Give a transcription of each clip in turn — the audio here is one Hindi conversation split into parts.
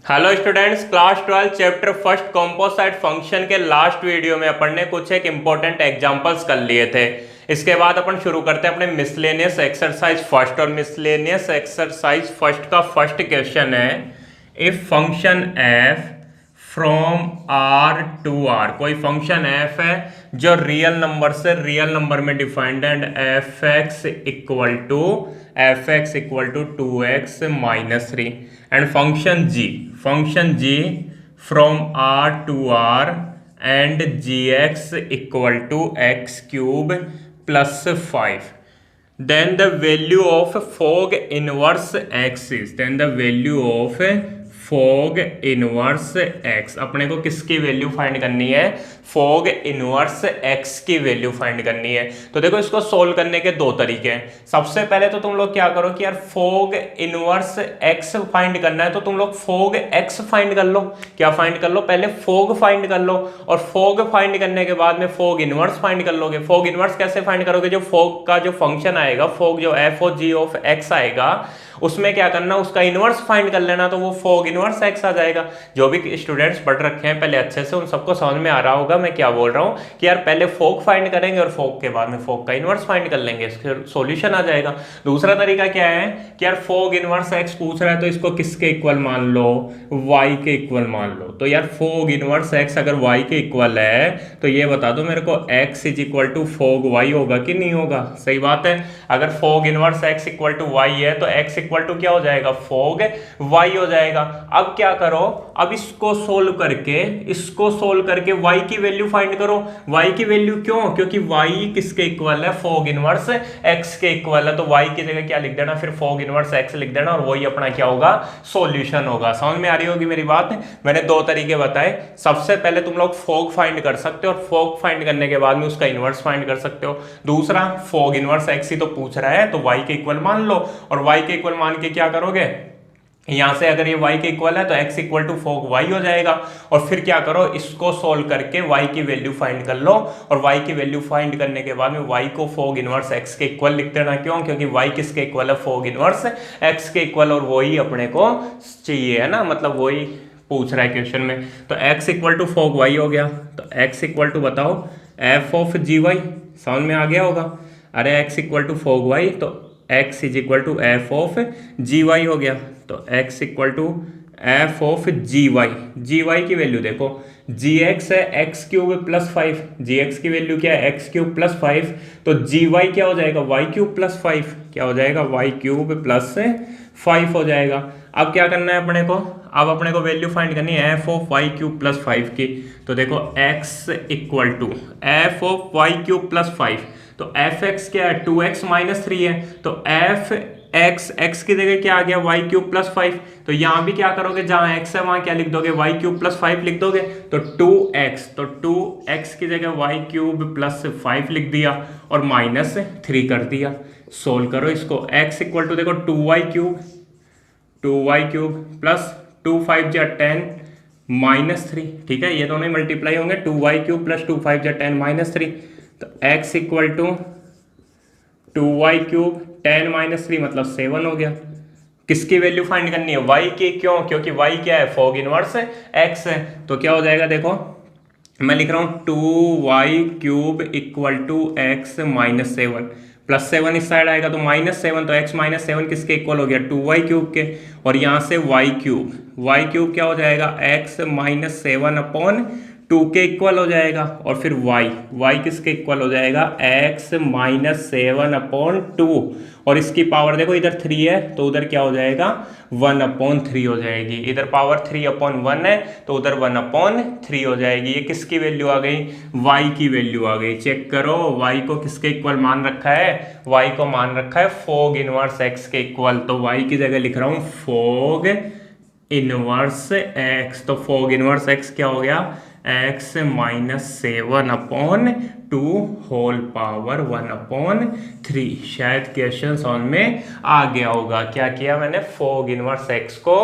Hello students, class 12 chapter first composite function के लास्ट वीडियो में अपन ने कुछ एक इंपॉर्टेंट एग्जांपल्स कर लिए थे। इसके बाद अपन शुरू करते हैं अपने मिसलेनियस एक्सरसाइज फर्स्ट। और मिसलेनियस एक्सरसाइज फर्स्ट का फर्स्ट क्वेश्चन है, if function F from R to R, कोई फंक्शन एफ है जो रियल नंबर से रियल नंबर में defined and F x equal to 2x minus 3 and function G from R to R and G X equal to x cube plus 5, then the value of fog inverse x is, then the value of fog inverse x, अपने को किसकी वैल्यू फाइंड करनी है? फॉग इनवर्स x की वैल्यू फाइंड करनी है। तो देखो, इसको सोल्व करने के दो तरीके हैं। सबसे पहले तो तुम लोग क्या करो कि यार फॉग इनवर्स x फाइंड करना है तो तुम लोग फॉग x फाइंड कर लो। क्या फाइंड कर लो? पहले फॉग फाइंड कर लो, और फॉग फाइंड करने के बाद में फॉग इनवर्स फाइंड कर लोगे। फॉग इनवर्स कैसे फाइंड करोगे? जो फॉग का जो फंक्शन आएगा, फॉग जो F O G of X आएगा, उसमें क्या करना, उसका इनवर्स फाइंड कर लेना, तो वो फॉग इनवर्स एक्स आ जाएगा। जो भी स्टूडेंट्स पढ़ रखे हैं पहले अच्छे से, उन सबको समझ में आ रहा होगा मैं क्या बोल रहा हूँ कि यार पहले फॉग फाइंड करेंगे और फॉग के बाद में फॉग का इनवर्स फाइंड कर लेंगे, इसका सॉल्यूशन आ जाएगा। दूसरा तरीका क्या है कि यार फॉग इनवर्स एक्स पूछ रहा है तो इसको किसके इक्वल मान लो? वाई के इक्वल मान लो। तो यार फॉग इनवर्स एक्स अगर वाई के इक्वल है तो ये बता दो मेरे को, x is equal to fog y होगा कि नहीं होगा? सही बात है। अगर fog inverse x equal to y है तो एक्स इक्वल टू क्या हो जाएगा? फॉग वाई हो जाएगा। अब क्या करो, अब इसको सोल्व करके वाई की वैल्यू फाइंड करो। वाई की वैल्यू क्यों? क्योंकि वाई किसके इक्वल है? फॉग इनवर्स एक्स के इक्वल है। तो वाई की जगह क्या लिख देना? फिर फॉग इनवर्स एक्स लिख देना, और वही अपना क्या होगा? सॉल्यूशन होगा। समझ में आ रही होगी मेरी बात? मैंने दो तरीके बताए। सबसे पहले तुम लोग फॉग फाइंड कर सकते हो, और फॉग फाइंड करने के बाद में उसका इनवर्स फाइंड कर सकते हो। दूसरा, फॉग इनवर्स एक्स ही तो पूछ रहा है तो वाई के इक्वल मान लो, और वाई के इक्वल मान के क्या करोगे, यहां से अगर ये y के इक्वल है तो x equal to fog y हो जाएगा। और फिर क्या करो, इसको सोल्व करके y की वैल्यू फाइंड कर लो, और y की वैल्यू फाइंड करने के बाद में y को फॉग इनवर्स x के इक्वल लिख देना। क्यों? क्योंकि y किसके इक्वल है? फॉग इनवर्स x के इक्वल, और वही अपने को चाहिए है ना, मतलब वही पूछ रहा है क्वेश्चन में। तो x equal to fog y हो गया, तो x इक्वल टू बताओ f ऑफ जी वाई। समझ में आ गया होगा? अरे x equal to fog y, तो x is equal to f of g y हो गया। तो x equal to f of g y की वैल्यू देखो, जी एक्स है x cube plus 5, g x की वैल्यू क्या है? एक्स क्यूब प्लस 5, तो जी वाई क्या हो जाएगा? वाई क्यूब प्लस 5, क्या हो जाएगा? वाई क्यूब प्लस 5 हो जाएगा। अब क्या करना है अपने को? अब अपने को वैल्यू फाइंड करनी है f of y cube plus 5 की। तो देखो x equal to f of y cube plus 5, तो एफ एक्स क्या है? 2x माइनस 3 है, तो एफ एक्स की जगह क्या आ गया? Y cube plus 5। तो यहां भी क्या करोगे, जहां x है वहां क्या लिख दोगे? वाई क्यूब प्लस 5 लिख दोगे। तो 2x, तो 2x की जगह वाई क्यूब प्लस 5 लिख दिया और माइनस 3 कर दिया। सोल्व करो इसको। x इक्वल टू देखो 2y क्यूब प्लस 2 5 जा 10 माइनस 3, ठीक है, ये दोनों ही मल्टीप्लाई होंगे। 2y क्यूब प्लस 2 5 जा 10 माइनस 3, तो x equal to 2y cube 10 minus 3 मतलब 7 हो गया। किसकी वैल्यू फाइंड करनी है? y की। क्यों? क्योंकि y क्या है? फॉग इनवर्स x है। तो क्या हो जाएगा देखो, मैं लिख रहा हूं 2y cube equal to x minus 7, plus 7 इस साइड आएगा तो माइनस 7, तो x माइनस 7 किसके इक्वल हो गया? 2y क्यूब के। और यहां से y क्यूब क्या हो जाएगा? x माइनस 7 अपॉन 2 के इक्वल हो जाएगा। और फिर y किसके इक्वल हो जाएगा? x माइनस 7 अपॉन 2, और इसकी पावर देखो इधर 3 है तो उधर क्या हो जाएगा? 1 अपॉन 3 हो जाएगी। इधर पावर 3 अपॉन 1 है तो उधर 1 अपॉन 3 हो जाएगी। ये किसकी वैल्यू आ गई? y की वैल्यू आ गई। चेक करो, y को किसके इक्वल मान रखा है? y को मान रखा है फॉग इनवर्स x के इक्वल। तो y की जगह लिख रहा हूं फॉग इनवर्स x। तो फॉग इनवर्स x क्या हो गया? x minus 7 upon 2 whole power 1/3। शायद क्वेश्चन सॉल्व में आ गया होगा। क्या किया मैंने, फोग इनवर्स एक्स को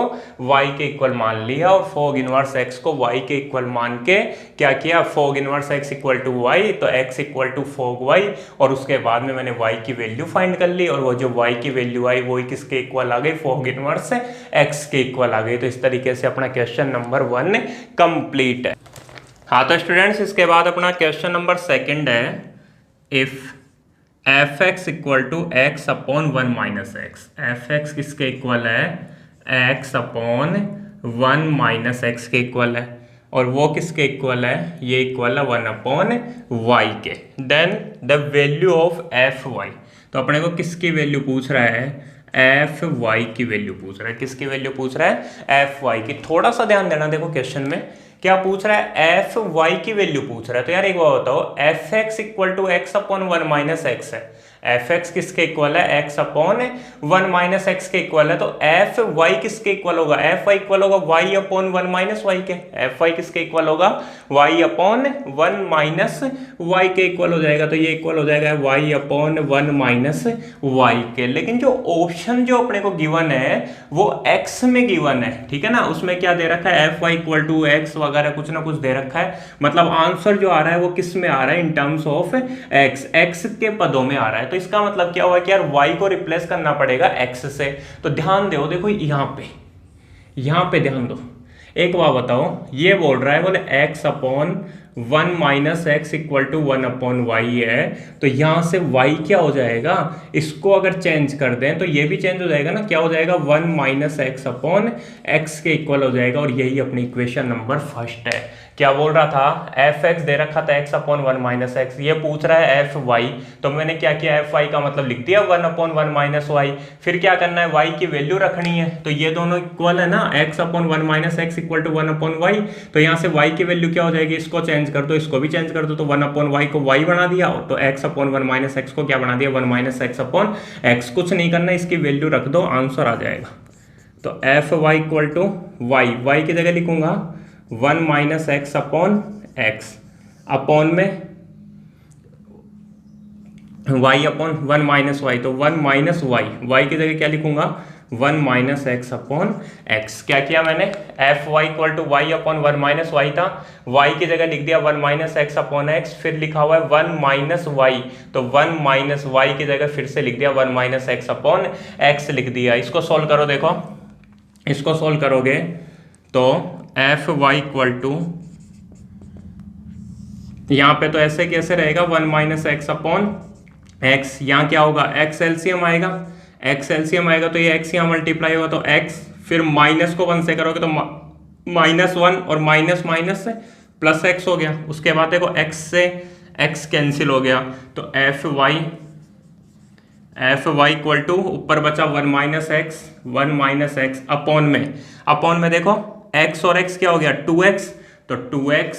y के इक्वल मान लिया और फोग इनवर्स एक्स को y के इक्वल मान के क्या किया, fog inverse x equal to y, तो x equal to fog y, और उसके बाद में मैंने y की वैल्यू फाइंड कर ली और वो जो y की वैल्यू आई वही किसके इक्वल आ गई, फोग इनवर्स x के इक्वल आ गई। तो इस तरीके से अपना क्वेश्चन नंबर 1 कंप्लीट है। हाँ तो स्टूडेंट्स इसके बाद अपना क्वेश्चन नंबर 2 है, if f x equal to x upon 1 minus x. F x किसके इक्वल है, एक्स अपॉन 1 माइनस एक्स के इक्वल है, और वो किसके इक्वल है, ये इक्वल है 1 अपॉन वाई के। Then the value of f y, तो अपने को किसकी वैल्यू पूछ रहा है, एफ वाई की वैल्यू पूछ रहा है। किसकी वैल्यू पूछ रहा है, एफ वाई की। थोड़ा सा ध्यान देना, देखो क्वेश्चन में क्या पूछ रहा है, एफ वाई की वैल्यू पूछ रहा है। तो यार एक बात बताओ, f x equal to x upon 1 minus x है, एफ एक्स किसके इक्वल है, एक्स अपॉन 1 माइनस एक्स के इक्वल है। तो एफ वाई किसके इक्वल होगा, एफ वाई इक्वल होगा वाई अपॉन 1 माइनस वाई के। एफ वाई किसके इक्वल होगा, वाई अपॉन 1 माइनस वाई के इक्वल हो जाएगा। तो ये इक्वल हो जाएगा वाई अपॉन 1 माइनस वाई के। लेकिन जो ऑप्शन जो अपने को गिवन है वो एक्स में गिवन है, ठीक है ना, उसमें क्या दे रखा है, f y equal to x वगैरह कुछ ना कुछ दे रखा है। मतलब आंसर जो आ रहा है वो किस में आ रहा है, in terms of x, x के पदों में आ रहा है। तो इसका मतलब क्या हुआ कि यार y को रिप्लेस करना पड़ेगा x से। तो ध्यान दो, देखो यहां पे ध्यान दो। एक बात बताओ, ये बोल रहा है, बोले x upon 1 minus x equal to 1 upon y है। तो यहां से y क्या हो जाएगा, इसको अगर चेंज कर दें तो ये भी चेंज हो जाएगा ना, क्या हो जाएगा, 1 माइनस एक्स अपॉन एक्स के इक्वल हो जाएगा। और यही अपनी इक्वेशन नंबर 1 है। क्या बोल रहा था, एफ एक्स दे रखा था एक्स अपॉन 1 माइनस एक्स, ये पूछ रहा है एफ वाई। तो मैंने क्या किया, एफ वाई का मतलब लिख दिया 1 अपॉन 1 माइनस वाई। फिर क्या करना है, वाई की वैल्यू रखनी है। तो ये दोनों इक्वल है ना, x upon 1 minus x equal to 1 upon y. तो यहाँ से वाई की वैल्यू क्या हो जाएगी, इसको चेंज कर दो, इसको भी चेंज कर दो। तो 1 अपॉन वाई को वाई बना दिया, तो एक्स अपॉन 1 माइनस एक्स को क्या बना दिया, 1 माइनस एक्स अपॉन एक्स। कुछ नहीं करना, इसकी वैल्यू रख दो, आंसर आ जाएगा। तो f y equal to y, y की जगह लिखूंगा 1 minus x upon x, upon में y अपॉन 1 माइनस वाई। तो 1 माइनस वाई, वाई की जगह क्या लिखूंगा, 1 माइनस एक्स अपॉन एक्स। क्या किया मैंने, f y equal to y upon 1 minus y था, वाई की जगह लिख दिया 1 माइनस एक्स अपॉन एक्स। फिर लिखा हुआ है 1 माइनस वाई, तो 1 माइनस वाई की जगह फिर से लिख दिया 1 माइनस एक्स अपॉन एक्स लिख दिया। इसको सोल्व करो, देखो इसको सोल्व करोगे तो एफ वाई इक्वल टू, यहां पे तो ऐसे कैसे रहेगा, 1 माइनस एक्स अपॉन एक्स। यहां क्या होगा, एक्स एलसीएम आएगा, एक्स एलसीएम आएगा तो ये एक्स यहां मल्टीप्लाई होगा तो एक्स, फिर माइनस को 1 से करोगे तो माइनस 1 और माइनस माइनस से प्लस एक्स हो गया। उसके बाद देखो एक्स से एक्स कैंसिल हो गया, तो एफ वाई इक्वल टू ऊपर बचा 1 माइनस एक्स अपॉन में देखो x और x क्या हो गया, 2x, तो 2x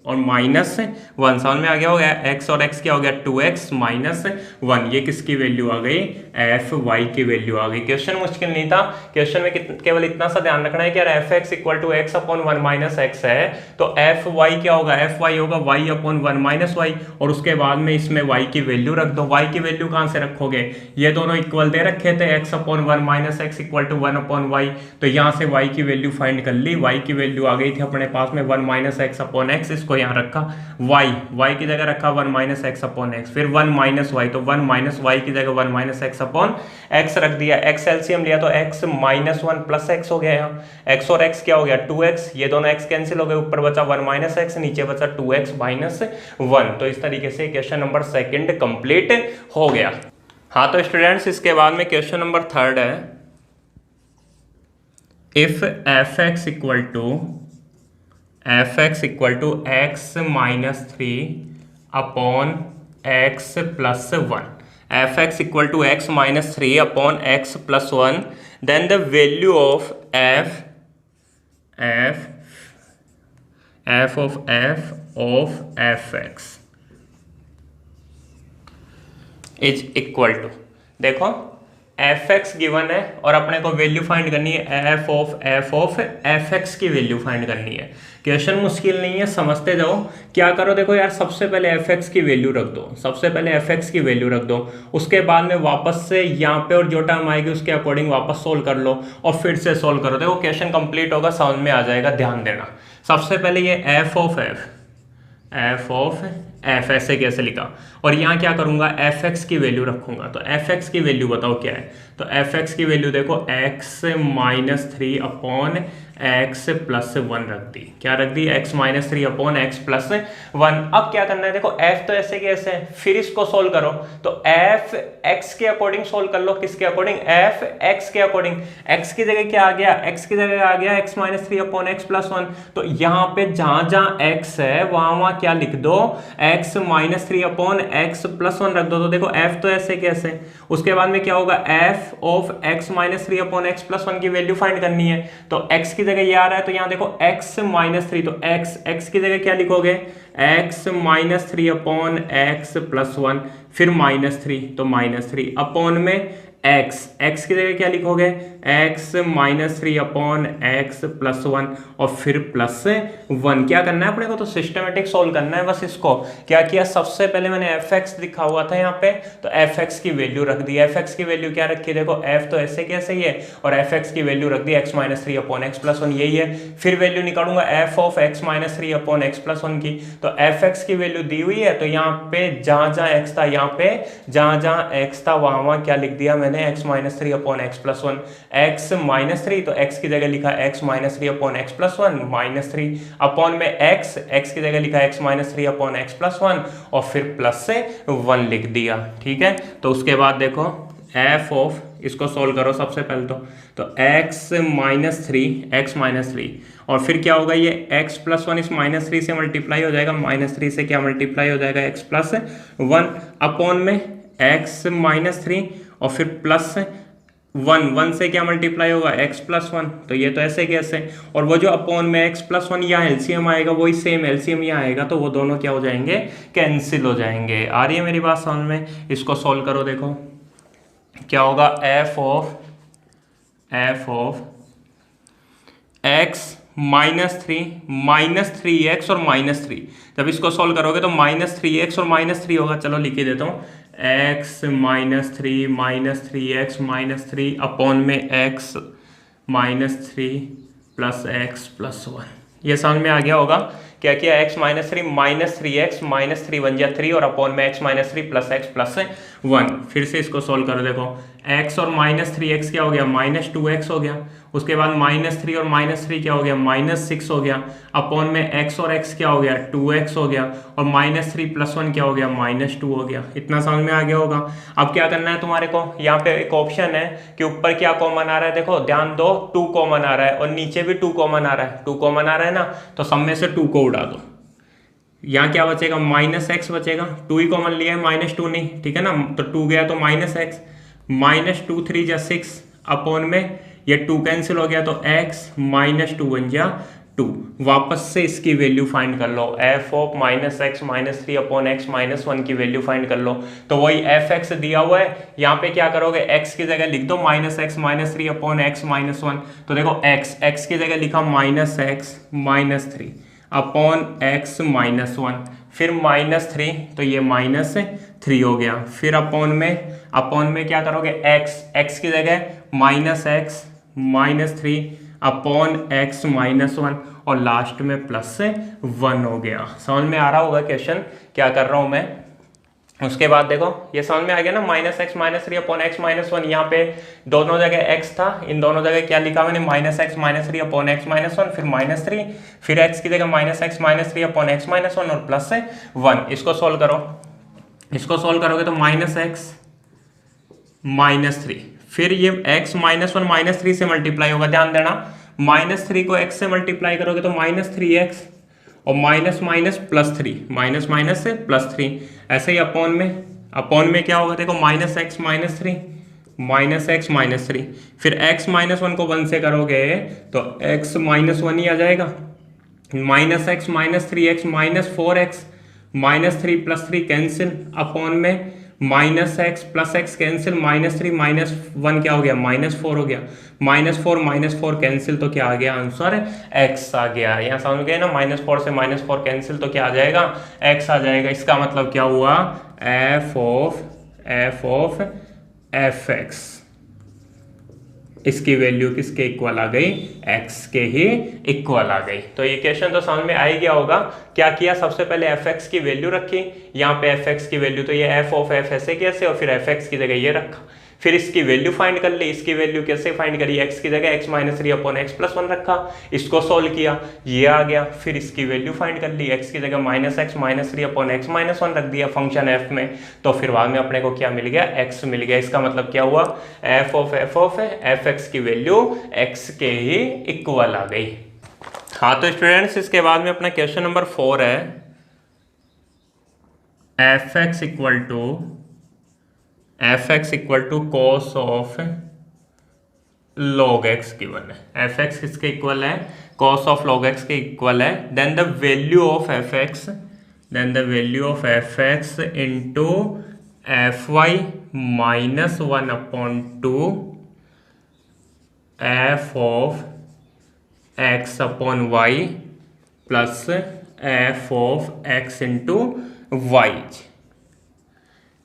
और माइनस 1 समझ में आ गया होगा, x और x क्या हो गया, 2x माइनस 1। ये किसकी वैल्यू आ गई, एफ वाई की वैल्यू आ गई। क्वेश्चन मुश्किल नहीं था, क्वेश्चन में केवल इतना सा ध्यान रखना है कि यार f x equal to x upon 1 minus x है, तो एफ वाई क्या होगा, एफ वाई होगा वाई अपॉन 1 माइनस वाई, और उसके बाद में इसमें वाई की वैल्यू रख दो। वाई की वैल्यू कहां से रखोगे, ये दोनों इक्वल दे रखे थे, x upon 1 minus x equal to 1 upon y. तो यहां से वाई की वैल्यू फाइंड कर ली, वाई की वैल्यू आ गई थी अपने पास में 1 माइनस एक्स अपॉन एक्स। इसको यहाँ रखा वाई की जगह रखा 1 माइनस एक्स अपॉन एक्स, फिर 1 माइनस वाई, तो 1 माइनस वाई की जगह 1 माइनस एक्स अपॉन एक्स रख दिया। एक्स एलसीएम लिया तो एक्स माइनस 1 प्लस एक्स हो गया। यहाँ एक्स और एक्स क्या हो गया, 2x, ये दोनों एक्स कैंसिल हो गए, ऊपर बचा 1 माइनस एक्स, नीचे बचा 2x माइनस 1। तो इस तरीके से क्वेश्चन नंबर 2 कंप्लीट हो गया। हाँ तो स्टूडेंट्स इसके बाद में क्वेश्चन नंबर 3 है, if f x equal to x minus 3 upon x plus 1, f x equal to x minus 3 upon x plus 1, then the value of f of f x is equal to, देखो एफ एक्स गिवन है और अपने को वैल्यू फाइंड करनी है एफ ऑफ एफ एक्स की वैल्यू फाइंड करनी है। क्वेश्चन मुश्किल नहीं है, समझते जाओ। क्या करो, देखो यार, सबसे पहले एफ एक्स की वैल्यू रख दो, सबसे पहले एफ एक्स की वैल्यू रख दो, उसके बाद में वापस से यहाँ पे और जो टर्म आएगी उसके अकॉर्डिंग वापस सोल्व कर लो और फिर से सोल्व करो। देखो क्वेश्चन कंप्लीट होगा, समझ में आ जाएगा, ध्यान देना। सबसे पहले ये एफ ऑफ एफ ऐसे कैसे लिखा, और यहाँ क्या करूंगा, एफ एक्स की वैल्यू रखूंगा। तो एफ एक्स की वैल्यू बताओ क्या है, तो एफ एक्स की वैल्यू देखो x minus three upon x plus one रख दी। क्या रख दी, x minus three upon x plus one. अब क्या करना है, देखो एफ तो ऐसे कैसे है, फिर इसको सोल्व करो। तो एफ एक्स के अकॉर्डिंग सोल्व कर लो, किसके अकॉर्डिंग, एफ एक्स के अकॉर्डिंग। एक्स की जगह क्या आ गया, एक्स की जगह आ गया x minus three upon x plus one. तो यहाँ पे जहां जहां एक्स है वहां क्या लिख दो, x minus three upon x plus one रख दो। तो देखो एफ तो ऐसे कैसे, उसके बाद में क्या होगा, f of x minus three upon x plus one की वैल्यू फाइंड करनी है। तो एक्स की जगह ये आ रहा है, तो यहाँ देखो एक्स माइनस थ्री, तो एक्स की जगह क्या लिखोगे, x minus three upon x plus one, फिर माइनस थ्री, तो माइनस थ्री अपॉन में एक्स की जगह क्या लिखोगे, x minus three upon x plus one और फिर प्लस वन। क्या करना है अपने को, तो सिस्टमेटिक सोल्व करना है बस। इसको क्या किया, सबसे पहले मैंने एफ एक्स लिखा हुआ था यहाँ पे, तो एफ एक्स की वैल्यू रख दी। एफ एक्स की वैल्यू क्या रखी, देखो एफ तो ऐसे कैसे ही है, और एफ एक्स की वैल्यू रख दी x minus three upon x plus one, यही है। फिर वैल्यू निकालूंगा f of x minus three upon x plus one की। तो एफ एक्स की वैल्यू दी हुई है, तो यहाँ पे जहां जहां एक्स था, यहाँ पे जहां जहां एक्स था वहां क्या लिख दिया मैंने, x minus three upon x plus one. X minus three, तो एक्स की जगह लिखा x minus three upon x plus one, minus three upon में एक्स की जगह लिखा x minus three upon x plus one और फिर प्लस से वन लिख दिया। ठीक है, तो उसके बाद देखो एफ ऑफ, इसको सोल्व करो सबसे पहले तो एक्स माइनस थ्री और फिर क्या होगा, ये एक्स प्लस वन इस माइनस थ्री से मल्टीप्लाई हो जाएगा, माइनस थ्री से क्या मल्टीप्लाई हो जाएगा, एक्स प्लस वन अपॉन में एक्स माइनस थ्री और फिर प्लस वन से क्या मल्टीप्लाई होगा, एक्स प्लस वन। तो ये तो ऐसे कैसे, और वो जो अपॉन में एक्स प्लस वन यहाँ एलसीएम आएगा, वही सेम एलसीएम यहाँ आएगा, तो वो दोनों क्या हो जाएंगे, कैंसिल हो जाएंगे। आ रही है मेरी बात समझ में, इसको सोल्व करो। देखो क्या होगा, f of x minus three x और माइनस थ्री, जब इसको सोल्व करोगे तो माइनस थ्री एक्स और माइनस थ्री होगा। चलो लिख ही देता हूँ, x minus three x minus three upon में x minus three plus x plus one. ये समझ में आ गया होगा। क्या किया, x minus three x minus three one जा थ्री और अपॉन में x minus three plus x plus one. फिर से इसको सोल्व करो। देखो एक्स और माइनस थ्री एक्स क्या हो गया, माइनस टू एक्स हो गया। उसके बाद माइनस थ्री और माइनस थ्री क्या हो गया, माइनस सिक्स हो गया। अपॉन में एक्स और एक्स क्या हो गया, टू एक्स हो गया। और माइनस थ्री प्लस वन क्या हो गया, माइनस टू हो गया। इतना समझ में आ गया होगा। अब क्या करना है तुम्हारे को, यहाँ पे एक ऑप्शन है कि ऊपर क्या कॉमन आ रहा है, देखो ध्यान दो, टू कॉमन आ रहा है और नीचे भी टू कॉमन आ रहा है। टू कॉमन आ रहा है ना, तो सब में से टू को उड़ा दो। यहाँ क्या बचेगा, माइनस एक्स बचेगा। टू ही कॉमन लिया है, माइनस टू नहीं, ठीक है ना। तो टू गया तो minus x, minus two three जा सिक्स अपॉन में ये टू कैंसिल हो गया तो एक्स माइनस टू वन जा टू। वापस से इसकी वैल्यू फाइंड कर लो, f of minus x minus three upon x minus one की वैल्यू फाइंड कर लो। तो वही एफ एक्स दिया हुआ है, यहाँ पे क्या करोगे, एक्स की जगह लिख दो minus x minus three upon x minus one. तो देखो एक्स की जगह लिखा minus x minus three upon x minus one, फिर माइनस थ्री, तो ये माइनस थ्री हो गया। फिर अपॉन में क्या करोगे, एक्स की जगह minus x minus three upon x minus one और लास्ट में प्लस से वन हो गया। समझ में आ रहा होगा क्वेश्चन क्या कर रहा हूं मैं। उसके बाद देखो ये समझ में आ गया ना, minus x minus three upon x minus one. यहाँ पे दोनों जगह एक्स था, इन दोनों जगह क्या लिखा मैंने, minus x minus three upon x minus one, फिर माइनस थ्री, फिर एक्स की जगह minus x minus three upon x minus one और प्लस से वन। इसको सोल्व करो। इसको सोल्व करोगे तो माइनस एक्स माइनस थ्री, फिर ये x minus one minus three से मल्टीप्लाई होगा। ध्यान देना, माइनस थ्री को x से मल्टीप्लाई करोगे तो माइनस थ्री एक्स और minus minus plus three, minus minus से प्लस थ्री। ऐसे ही अपॉन में क्या होगा, देखो minus x minus three minus x minus three, फिर x माइनस वन को वन से करोगे तो x माइनस वन ही आ जाएगा। Minus x minus three x minus four x minus three plus three cancel, upon में minus x plus x cancel, -3 -1 क्या हो गया, -4 हो गया, -4 कैंसिल तो क्या आ गया आंसर, एक्स आ गया। यहाँ समझ गए ना, -4 से -4 कैंसिल तो क्या आ जाएगा, एक्स आ जाएगा। इसका मतलब क्या हुआ, एफ ऑफ एफ एक्स, इसकी वैल्यू किसके इक्वल आ गई, एक्स के ही इक्वल आ गई। तो ये क्वेश्चन तो समझ में आ ही गया होगा। क्या किया, सबसे पहले एफ एक्स की वैल्यू रखी, यहाँ पे एफ एक्स की वैल्यू तो ये एफ ऑफ एफ ऐसे कैसे, और फिर एफ एक्स की जगह ये रखा, फिर इसकी वैल्यू फाइंड कर ली। इसकी वैल्यू कैसे फाइंड करी, एक्स की जगह x minus 3 upon x plus 1 रखा, इसको सोल्व किया, ये आ गया। फिर इसकी वैल्यू फाइंड कर ली, x की जगह -x minus 3 upon x minus 1 रख दिया फंक्शन f में, तो फिर बाद में अपने को क्या मिल गया, x मिल गया। इसका मतलब क्या हुआ, f ऑफ एफ एक्स की वैल्यू x के ही इक्वल आ गई। हाँ तो स्टूडेंट्स, इसके बाद में अपना क्वेश्चन नंबर 4 है, f x equal to cos of log x given है। एफ एक्स किसके इक्वल है, कॉस ऑफ log x के इक्वल है। Then the value of f x into f y -1 upon 2 f of x upon y plus f of x into y.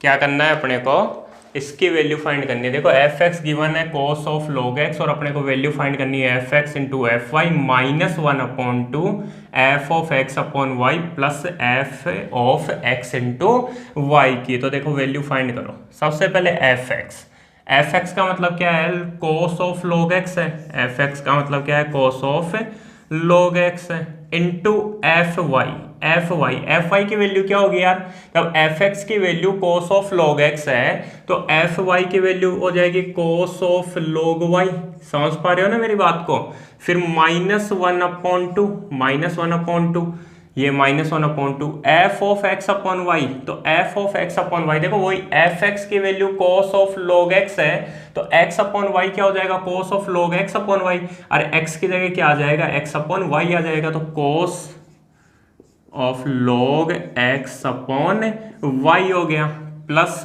क्या करना है अपने को, इसकी वैल्यू फाइंड करनी है। देखो एफ एक्स गिवन है कॉस ऑफ log x, और अपने को वैल्यू फाइंड करनी है f x into f y -1 upon 2 f of x upon y plus f of x into y की। तो देखो वैल्यू फाइंड करो। सबसे पहले एफ एक्स का मतलब क्या है, कॉस ऑफ log x है। एफ एक्स का मतलब क्या है, कॉस ऑफ log x है, इंटू एफ वाई की वैल्यू क्या होगी यार, जब एफ एक्स की value cos of log x है तो एफ वाई की वैल्यू हो जाएगी कॉस ऑफ log y। समझ पा रहे हो ना मेरी बात को। फिर -1 अपॉन 2 ये -1 upon 2 f of x upon y, तो f of x upon y, देखो वही एफ एक्स की value cos of log x है, तो x अपॉन वाई क्या हो जाएगा, cos of log x upon y, और x की जगह क्या आ जाएगा, x अपॉन वाई आ जाएगा, तो cos of log x upon y हो गया, plus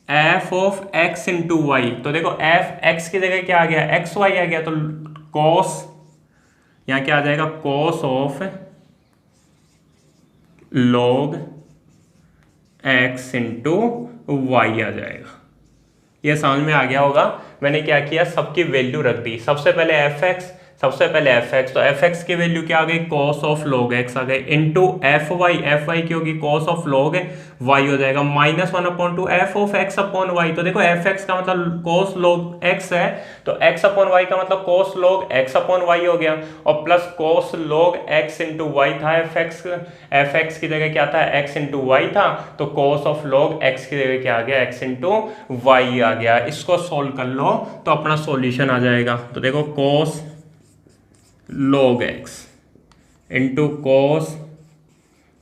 f of x into y. तो देखो एफ एक्स की जगह क्या आ गया, एक्स वाई आ गया, तो कॉस, यहाँ क्या आ जाएगा, cos of log x into y आ जाएगा। ये समझ में आ गया होगा। मैंने क्या किया, सबकी वैल्यू रख दी। सबसे पहले एफ एक्स, तो एफ एक्स की वैल्यू क्या आ गई, कॉस ऑफ log x आ गई, इंटू एफ वाई की होगी कॉस ऑफ log y हो जाएगा, -1 upon 2 f of x upon y. तो देखो एफ एक्स का मतलब कॉस log x है, तो x अपॉन वाई का मतलब cos log x upon y हो गया, और plus cos log x into y था। एफ एक्स की जगह क्या था, x इंटू वाई था, तो कॉस ऑफ log x की जगह क्या आ गया, x इंटू वाई आ गया। इसको सोल्व कर लो तो अपना सॉल्यूशन आ जाएगा। तो देखो cos log x into cos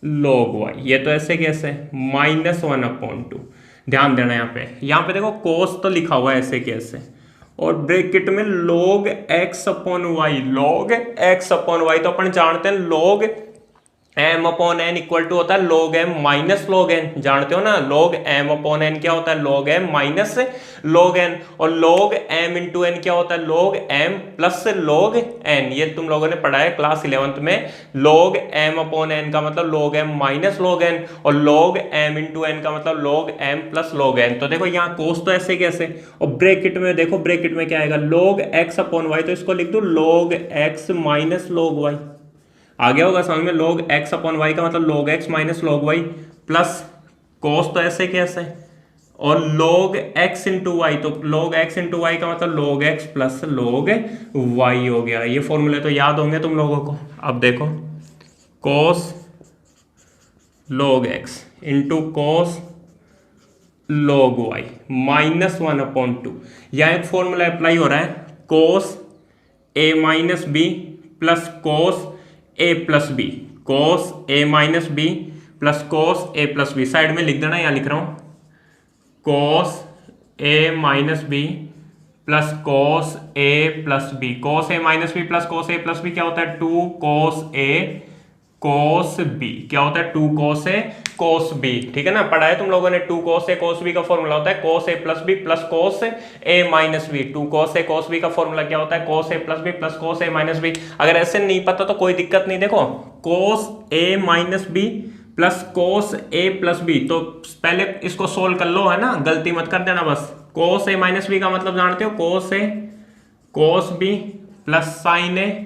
log y, ये तो ऐसे कैसे, -1 अपॉन 2। ध्यान देना यहाँ पे देखो कॉस तो लिखा हुआ है ऐसे कैसे, और ब्रैकेट में log x अपॉन वाई, तो अपन जानते हैं log m upon n equal to होता है log m minus log n। जानते हो ना, log m अपॉन n क्या होता है, log m minus log n, और log m इंटू n क्या होता है, log m plus log n। ये तुम लोगों ने पढ़ा है क्लास 11th में। log m अपॉन n का मतलब log m minus log n, और log m इंटू n का मतलब log m plus log n। तो देखो यहाँ कोस तो ऐसे कैसे, और ब्रैकेट में देखो, ब्रैकेट में क्या आएगा, log x अपॉन वाई, तो इसको लिख दो log x minus log y। आ गया होगा समझ में, log x अपॉन वाई का मतलब log x minus log y, plus cos तो ऐसे कैसे, और log x इंटू वाई, तो log x इंटू वाई का मतलब log x plus log y हो गया। ये फॉर्मूले तो याद होंगे तुम लोगों को। अब देखो cos log x into cos log y -1 upon 2, यहाँ एक फॉर्मूला अप्लाई हो रहा है, cos a minus B plus cos a plus b, cos a minus B plus cos a plus b. Side में लिख देना, यहाँ लिख रहा हूं cos a minus B plus cos a plus b. cos a minus B plus cos a plus b क्या होता है, 2 cos a कोस बी क्या होता है, 2 कोस ए कोस बी, ठीक है ना, पढ़ा है तुम लोगों ने। 2 कोस ए कोस बी का फॉर्मूला होता है कोस a plus B plus cos a minus B. 2 cos A cos B का फॉर्मूला क्या होता है, कोस a plus B plus cos a minus B. अगर ऐसे नहीं पता तो कोई दिक्कत नहीं, देखो कोस a minus B plus cos a plus B, तो पहले इसको सोल्व कर लो, है ना, गलती मत कर देना बस। कोस ए माइनस बी का मतलब जानते हो, कोस ए कोस बी प्लस साइन ए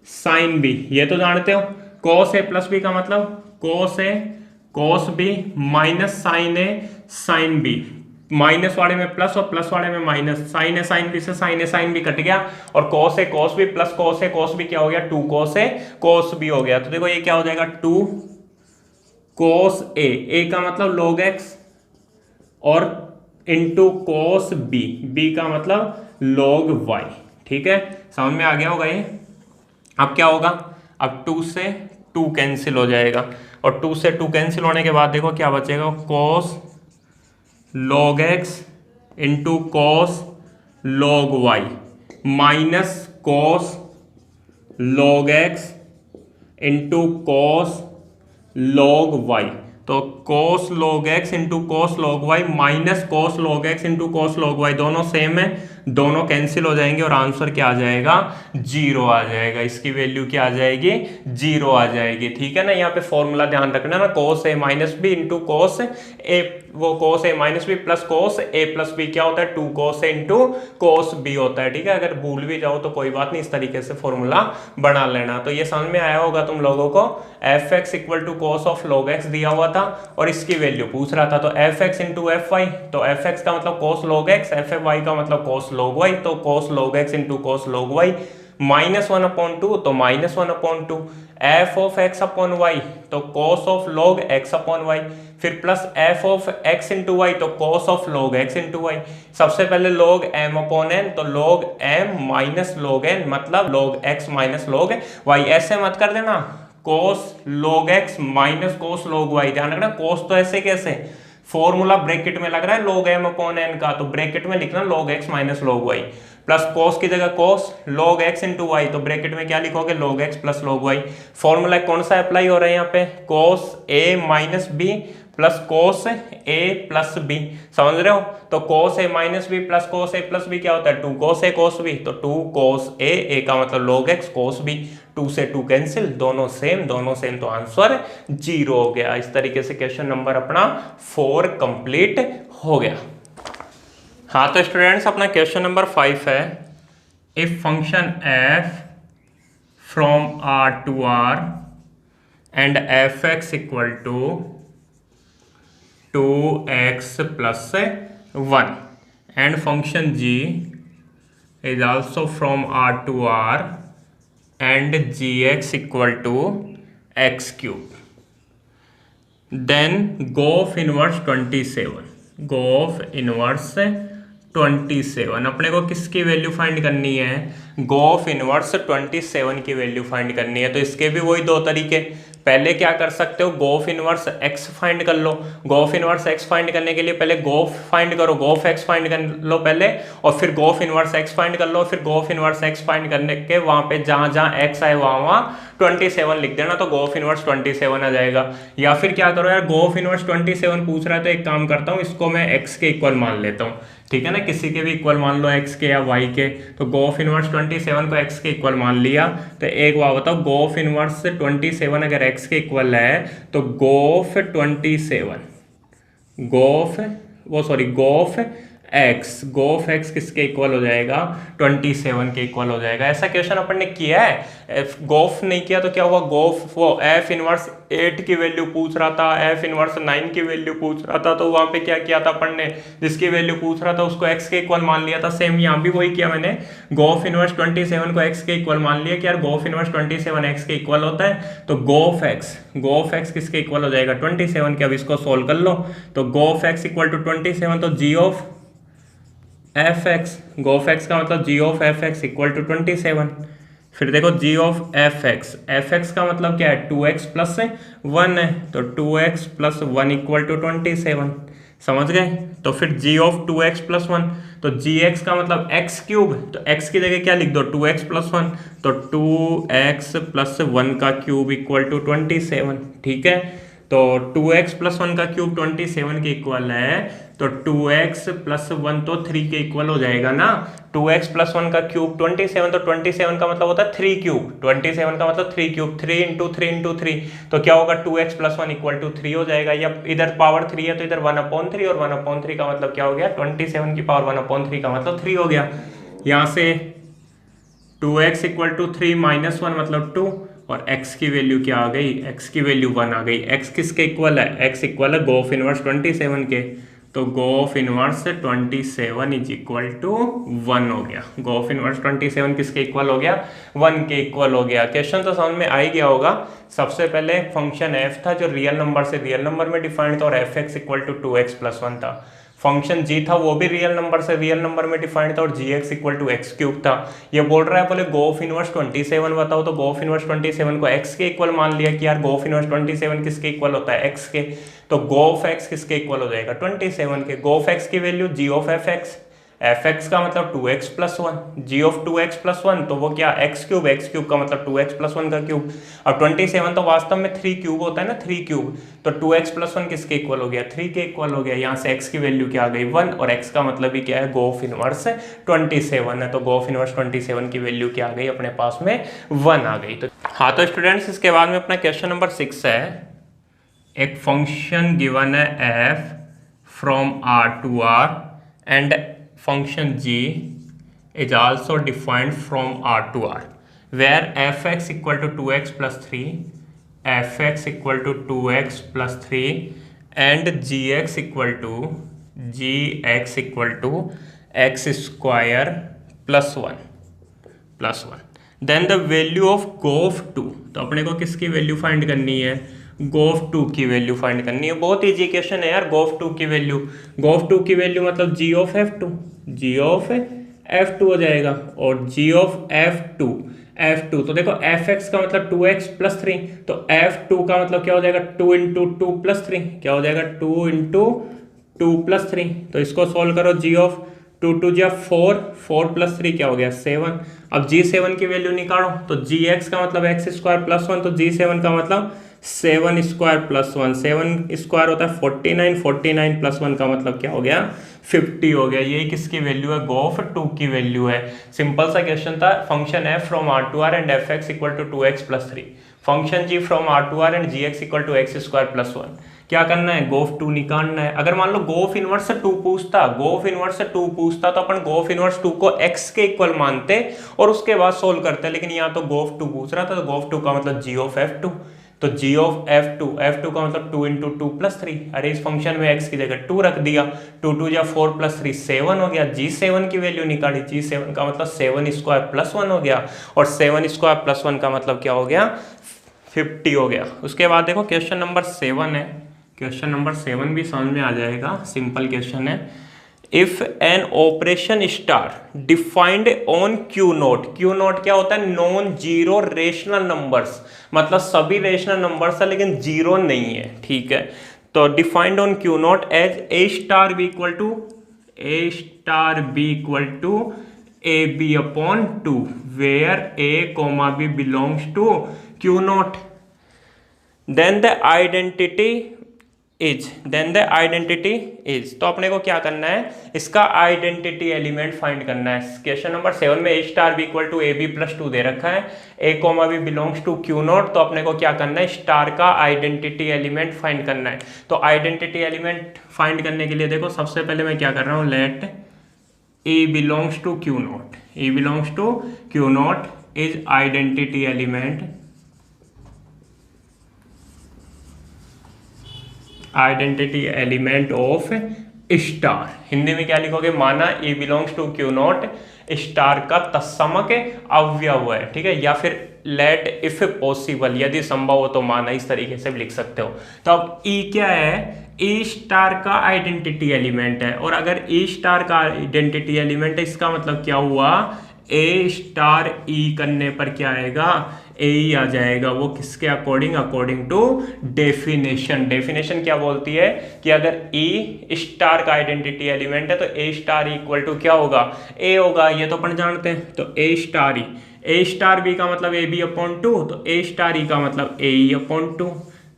साइन बी, ये तो जानते हो। कोस ए प्लस बी का मतलब कोस ए कोस बी माइनस साइन ए साइन बी, माइनस वाले में प्लस और प्लस वाले में माइनस, साइन ए साइन बी से साइन ए साइन बी कट गया, और कोस ए कोस बी प्लस कोस ए कोस बी क्या हो गया, 2 कोस ए कोस बी हो गया। तो देखो ये क्या हो जाएगा, 2 कोस ए का मतलब log x और इंटू कोस बी, बी का मतलब log y, ठीक है, समझ में आ गया होगा ये। अब क्या होगा, अब 2 से 2 कैंसिल हो जाएगा, और 2 से 2 कैंसिल होने के बाद देखो क्या बचेगा, कोस log x into cos log y minus cos log x into cos log y, तो cos log x into cos log y minus cos log x into cos log y, दोनों सेम है, दोनों कैंसिल हो जाएंगे और आंसर क्या आ जाएगा, 0 आ जाएगा। इसकी वैल्यू क्या आ जाएगी, 0 आ जाएगी, ठीक है ना। यहाँ पे फॉर्मूला ध्यान रखना ना, कोस a minus B into cos ए, वो कोस a minus B plus cos a plus b क्या होता है, 2 कोस ए इंटू कोस बी होता है, ठीक है। अगर भूल भी जाओ तो कोई बात नहीं, इस तरीके से फॉर्मूला बना लेना। तो ये समझ में आया होगा तुम लोगों को, f x equal to cos of log x दिया हुआ था और इसकी वैल्यू पूछ रहा था, तो f x into f y, तो एफ एक्स का मतलब cos log x, f y का मतलब कोस लॉग वाई, तो cos log x into cos log y, -1/2 तो -1/2, f of x upon y तो cos of log x upon y, फिर plus f of x into y तो cos of log x into y. सबसे पहले लॉग एम अपॉन एन, तो log M minus log n मतलब log x minus log y, ऐसे मत कर देना, cos log x minus cos log y, ध्यान रखना कोस तो ऐसे कैसे, फॉर्मूला ब्रैकेट में लग रहा है लॉग एम अपॉन एन का, तो ब्रैकेट में लिखना log x minus log y, plus cos की जगह cos log x into y, तो ब्रैकेट में क्या लिखोगे, log x plus log y. Formula कौन सा अप्लाई हो रहा है यहाँ पे, cos a minus B plus cos a plus b, समझ रहे हो। तो cos a minus B plus cos a plus b क्या होता है, 2 कोस ए कोस बी, तो 2 कोस ए का मतलब लॉग एक्स कोस बी, 2 से 2 कैंसिल, दोनों सेम तो आंसर 0 हो गया। इस तरीके से क्वेश्चन नंबर अपना 4 कंप्लीट हो गया। हाँ तो स्टूडेंट्स अपना क्वेश्चन नंबर 5 है, if function f from r to r and fx equal to 2x plus 1 and function g is also from r to r and gx equal to x cube, then GOF inverse 27, GOF inverse 27 अपने को किसकी वैल्यू फाइंड करनी है, GOF इनवर्स 27 की वैल्यू फाइंड करनी है। तो इसके भी वही दो तरीके, पहले क्या कर सकते हो, GOF इनवर्स x फाइंड कर लो। GOF इनवर्स x फाइंड करने के लिए पहले GOF फाइंड करो, GOF x फाइंड कर लो पहले, और फिर GOF इनवर्स x फाइंड कर लो, फिर GOF इनवर्स x फाइंड करने के वहां पे जहां जहां x आए वहां 27 लिख देना, तो GOF इनवर्स 27 आ जाएगा। या फिर क्या करो यार, GOF इनवर्स 27 पूछ रहा है तो एक काम करता हूँ, इसको मैं x के इक्वल मान लेता हूँ, ठीक है ना, किसी के भी इक्वल मान लो, x के या y के, तो GOF इनवर्स 27 को x के इक्वल मान लिया। तो एक बात बताओ, GOF इनवर्स 27 अगर x के इक्वल है तो GOF 27 GOF x किसके इक्वल हो जाएगा, 27 के इक्वल हो जाएगा। ऐसा क्वेश्चन अपन ने किया है, GOF नहीं किया तो क्या हुआ, GOF वो f इनवर्स 8 की वैल्यू पूछ रहा था, f इनवर्स 9 की वैल्यू पूछ रहा था, तो वहां पे क्या किया था अपन ने, जिसकी वैल्यू पूछ रहा था उसको x के इक्वल मान लिया था। सेम यहाँ भी वही किया मैंने, GOF इनवर्स 27 को x के इक्वल मान लिया कि यार GOF इनवर्स 27 x के इक्वल होता है, तो GOF x किसके इक्वल हो जाएगा, 27 के। अब इसको सोल्व कर लो, तो GOF x इक्वल टू 27, तो g of f x, GOF x का मतलब g of f x equal to 27। फिर देखो g ऑफ एफ एक्स का मतलब क्या है, 2x प्लस 1 है, तो 2x प्लस 1 इक्वल टू 27, समझ गए। तो फिर g ऑफ 2x प्लस 1, तो gx का मतलब x क्यूब, तो x की जगह क्या लिख दो, 2x प्लस 1, तो 2x प्लस 1 का क्यूब इक्वल टू 27, ठीक है। तो 2x प्लस 1 का क्यूब 27 के इक्वल है, तो 2x प्लस 1 तो 3 के इक्वल हो जाएगा ना। 2x प्लस 1 का क्यूब 27, तो 27 का मतलब होता है 3 क्यूब, 27 का मतलब 3 क्यूब, 3 इंटू 3 इंटू 3, तो क्या होगा 2x प्लस 1 इक्वल टू 3 हो जाएगा। या इधर पावर 3 है तो इधर 1/3, और 1/3 का मतलब क्या हो गया 27 की पावर 1/3 का मतलब 3 हो गया। यहाँ से 2x इक्वल टू 3 माइनस 1 मतलब 2, और x की वैल्यू क्या आ गई, x की वैल्यू 1 आ गई। x किसके इक्वल है, x इक्वल है गोफ इनवर्स 27 के, तो गोफ इनवर्स 27 इज इक्वल टू 1 हो गया। गोफ इनवर्स 27 किसके इक्वल हो गया, 1 के इक्वल हो गया। क्वेश्चन तो समझ में आ ही गया होगा। सबसे पहले फंक्शन f था जो रियल नंबर से रियल नंबर में डिफाइंड था, और fx equal to 2x plus 1 था। फंक्शन g था वो भी रियल नंबर से रियल नंबर में डिफाइंड था, और gx equal to x cube था। ये बोल रहा है बोले गोफ इनवर्स 27 बताओ, तो गोफ इनवर्स 27 को x के इक्वल मान लिया कि यार गोफ इनवर्स 27 किसके इक्वल होता है, x के, तो गोफ x किसके इक्वल हो जाएगा 27 के। गोफ x की वैल्यू g ऑफ fx का मतलब 2x plus 1, g of 2x plus 1 तो वो क्या x क्यूब का मतलब 2x प्लस 1 का क्यूब। अब 27 तो वास्तव में 3 क्यूब होता है ना, 3 क्यूब, तो 2x प्लस 1 किसके इक्वल हो गया, 3 के इक्वल हो गया। यहाँ से x की वैल्यू क्या आ गई 1, और x का मतलब ही क्या है गोफ इनवर्स 27 है, तो गोफ इनवर्स 27 की वैल्यू क्या आ गई अपने पास में 1 आ गई। तो हाँ, तो स्टूडेंट्स इसके बाद में अपना क्वेश्चन नंबर 6 है। एक फंक्शन गिवन है f from r to r and function g is also defined from r to r, where fx equal to 2x plus 3, fx equal to 2x plus 3 and gx equal to x square plus 1 then the value of gof 2, तो अपने को किसकी वैल्यू फाइंड करनी है, गोफ 2 की वैल्यू फाइंड करनी है। बहुत इजी क्वेश्चन है यार। गोफ 2 की वैल्यू, गोफ 2 की वैल्यू मतलब g ऑफ f2 हो जाएगा, और g ऑफ f2 तो देखो fx का मतलब 2x प्लस 3, तो f2 का मतलब क्या हो जाएगा 2 इंटू 2 प्लस 3, क्या हो जाएगा 2 इंटू 2 प्लस 3। तो इसको सोल्व करो, g ऑफ 2 2 जा 4 प्लस 3 क्या हो गया 7। अब g7 की वैल्यू निकालो, तो gx का मतलब x स्क्वायर प्लस 1, तो g7 का मतलब 7 स्क्वायर प्लस 1, 7 स्क्वायर होता है 49 प्लस 1 का मतलब क्या हो गया 50 हो गया। ये किसकी वैल्यू है, गोफ 2 की वैल्यू है। सिंपल सा क्वेश्चन था। Function f from r to r and fx equal to 2x plus 3, function g from r to r and gx equal to x square plus 1। क्या करना है, गोफ 2 निकालना है। अगर मान लो गोफ इनवर्स से 2 पूछता, तो अपन गोफ इनवर्स 2 को x के इक्वल मानते और उसके बाद सोल्व करते, लेकिन यहाँ तो गोफ 2 पूछ रहा था, तो गोफ 2 का मतलब g ऑफ f2, तो g ऑफ f2 का मतलब 2 इंटू 2 प्लस 3। अरे इस फंक्शन में x की जगह 2 रख दिया, 2 2 या 4 प्लस 3 7 हो गया। g7 की वैल्यू निकाली, g7 का मतलब 7 स्क्वायर प्लस 1 हो गया, और 7 स्क्वायर प्लस 1 का मतलब क्या हो गया 50 हो गया। उसके बाद देखो क्वेश्चन नंबर 7 है। क्वेश्चन नंबर 7 भी समझ में आ जाएगा, सिंपल क्वेश्चन है। If an operation star defined on q note क्या होता है, नॉन जीरो रेशनल नंबर्स, मतलब सभी रेशनल नंबर्स है लेकिन जीरो नहीं है, ठीक है। तो defined on q naught as a star B equal to a b upon 2 where a comma b belongs to Q naught, then the identity is, तो अपने को क्या करना है, इसका आइडेंटिटी एलिमेंट फाइंड करना है। क्वेश्चन नंबर 7 में a star B equal to a b plus 2 दे रखा है, a comma b belongs to Q naught, तो अपने को क्या करना है, स्टार का आइडेंटिटी एलिमेंट फाइंड करना है। तो आइडेंटिटी एलिमेंट फाइंड करने के लिए देखो सबसे पहले मैं क्या कर रहा हूँ, let a belongs to Q naught is identity element of star. Hindi में क्या लिखोगे, माना a belongs to Q naught star का तत्समक अवयव है, ठीक है। या फिर लेट इफ पॉसिबल, यदि संभव हो तो माना, इस तरीके से भी लिख सकते हो। तो अब ई क्या है, ए स्टार का आइडेंटिटी एलिमेंट है, और अगर ए स्टार का आइडेंटिटी एलिमेंट है इसका मतलब क्या हुआ, ए स्टार ई करने पर क्या आएगा, ए ही आ जाएगा। वो किसके अकॉर्डिंग टू डेफिनेशन क्या बोलती है कि अगर ए स्टार का आइडेंटिटी एलिमेंट है तो ए स्टार इक्वल टू क्या होगा, ए होगा, ये तो अपन जानते हैं। तो ए ए स्टार बी का मतलब ए बी अपॉन टू, तो ए स्टार ई का मतलब a e upon two,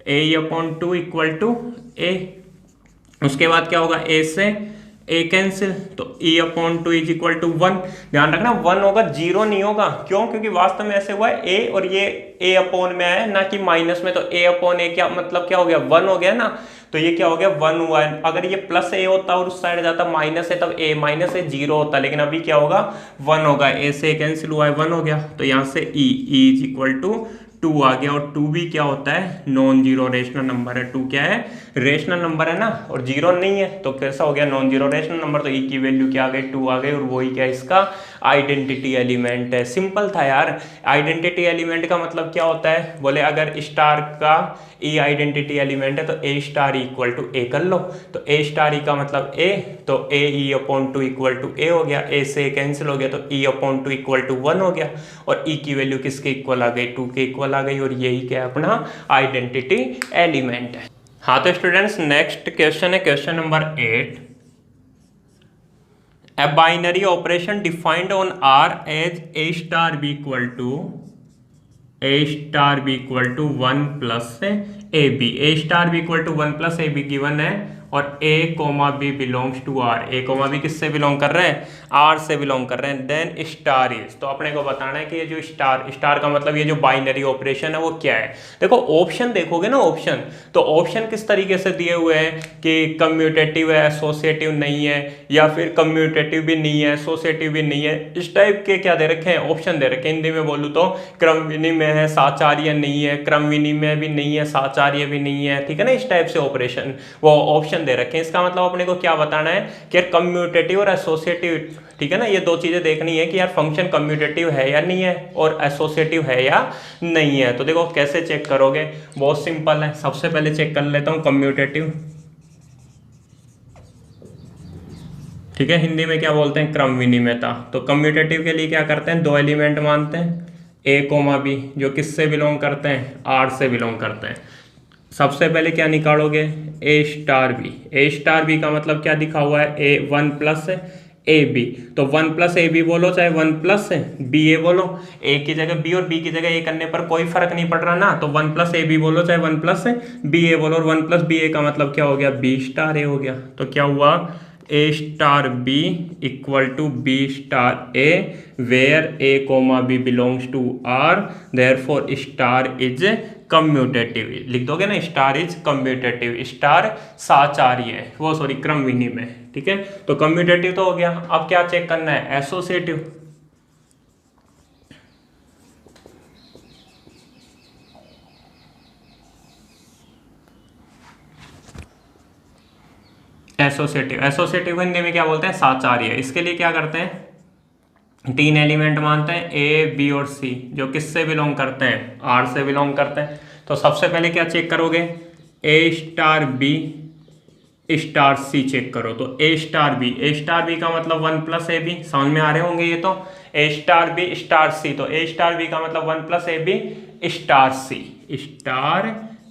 a e upon two equal to a. उसके बाद क्या होगा, ए से ए कैंसिल, तो e upon two is equal to 1। ध्यान रखना 1 होगा, 0 नहीं होगा। क्यों? क्योंकि वास्तव में ऐसे हुआ है a और ये a अपॉन में है ना कि माइनस में, तो a अपॉन a क्या मतलब क्या हो गया, 1 हो गया ना। तो ये क्या हो गया, 1 हुआ है। अगर ये प्लस a होता और उस साइड जाता माइनस है, तब a माइनस a 0 होता, लेकिन अभी क्या होगा, 1 होगा। a से कैंसिल हुआ है, 1 हो गया, तो यहाँ से e इज इक्वल टू 2 आ गया। और 2 भी क्या होता है, नॉन जीरो रेशनल नंबर है। 2 क्या है, रेशनल नंबर है ना, और जीरो नहीं है, तो कैसा हो गया, नॉन जीरो रेशनल नंबर। तो ई की वैल्यू क्या आ गई, 2 आ गई, और वही क्या इसका आइडेंटिटी एलिमेंट है। सिंपल था यार। आइडेंटिटी एलिमेंट का मतलब क्या होता है, बोले अगर स्टार का ई आइडेंटिटी एलिमेंट है तो ए स्टार इक्वल टू ए कर लो, तो ए स्टार ई का मतलब ए, तो a e upon two equal to a हो गया, ए से कैंसिल हो गया, तो e upon two equal to 1 हो गया, और ई की वैल्यू किसके इक्वल आ गई, 2 के इक्वल आ गई, और यही क्या है अपना आइडेंटिटी एलिमेंट है। हाँ तो स्टूडेंट्स नेक्स्ट क्वेश्चन है question number 8। A binary operation defined on R as A star B equal to 1 plus AB। A star B equal to 1 plus AB given है, और A, B belongs to R। A, B किससे बिलोंग कर रहे हैं, R से बिलोंग कर रहे हैं। देन स्टार इज, तो अपने को बताना है कि ये जो स्टार का मतलब ये जो बाइनरी ऑपरेशन है वो क्या है। देखो ऑप्शन देखोगे ना, ऑप्शन तो ऑप्शन किस तरीके से दिए हुए हैं कि कम्यूटेटिव है, एसोसिएटिव नहीं है, या फिर कम्यूटेटिव भी नहीं है, एसोसिएटिव भी नहीं है, इस टाइप के क्या दे रखे हैं, ऑप्शन दे रखे हैं। हिंदी में बोलूँ तो क्रम विनिमय है, साचार्य नहीं है, क्रम विनिमय भी नहीं है, साचार्य भी नहीं है, ठीक है ना। इस टाइप से ऑपरेशन वो ऑप्शन दे रखे हैं। इसका मतलब अपने को क्या बताना है कि कम्यूटेटिव और एसोसिएटिव, ठीक है ना, ये दो चीजें देखनी है कि यार फंक्शन कम्यूटेटिव है या नहीं है, और एसोसिएटिव है या नहीं है। तो देखो कैसे चेक करोगे, बहुत सिंपल है। सबसे पहले चेक कर लेता हूं कम्यूटेटिव, ठीक है, हिंदी में क्या बोलते हैं, क्रम विनिमयता। तो कम्यूटेटिव के लिए क्या करते हैं, 2 एलिमेंट मानते हैं, ए कोमा बी, जो किससे बिलोंग करते हैं, आर से बिलोंग करते हैं। सबसे पहले क्या निकालोगे, ए स्टार बी। ए स्टार बी का मतलब क्या दिखा हुआ है, ए 1 प्लस ए बी, तो 1 प्लस ए बी बोलो चाहे 1 प्लस बी ए बोलो, ए की जगह बी और बी की जगह ए करने पर कोई फर्क नहीं पड़ रहा ना। तो 1 प्लस ए बी बोलो चाहे 1 प्लस बी ए बोलो, और 1 प्लस बी ए का मतलब क्या हो गया, बी स्टार ए हो गया। तो क्या हुआ, a star B equal to b star a, where a comma b belongs to R, therefore star is commutative. लिख दोगे ना, स्टार इज कम्यूटेटिव, स्टार साचार्य है, वो सॉरी क्रम विनिमय, ठीक है। तो कम्यूटेटिव तो हो गया। अब क्या चेक करना है, एसोसिएटिव। एसोसिएटिव हिंदी में क्या बोलते हैं, साचार्य। इसके लिए क्या करते हैं, 3 एलिमेंट मानते हैं, ए बी और सी, जो किससे बिलोंग करते हैं, आर से बिलोंग करते हैं। तो सबसे पहले क्या चेक करोगे, ए स्टार बी स्टार सी चेक करो। तो ए स्टार बी का मतलब 1 प्लस ए बी, समझ में आ रहे होंगे ये। तो a star b star c, तो ए स्टार बी का मतलब 1 प्लस ए बी स्टार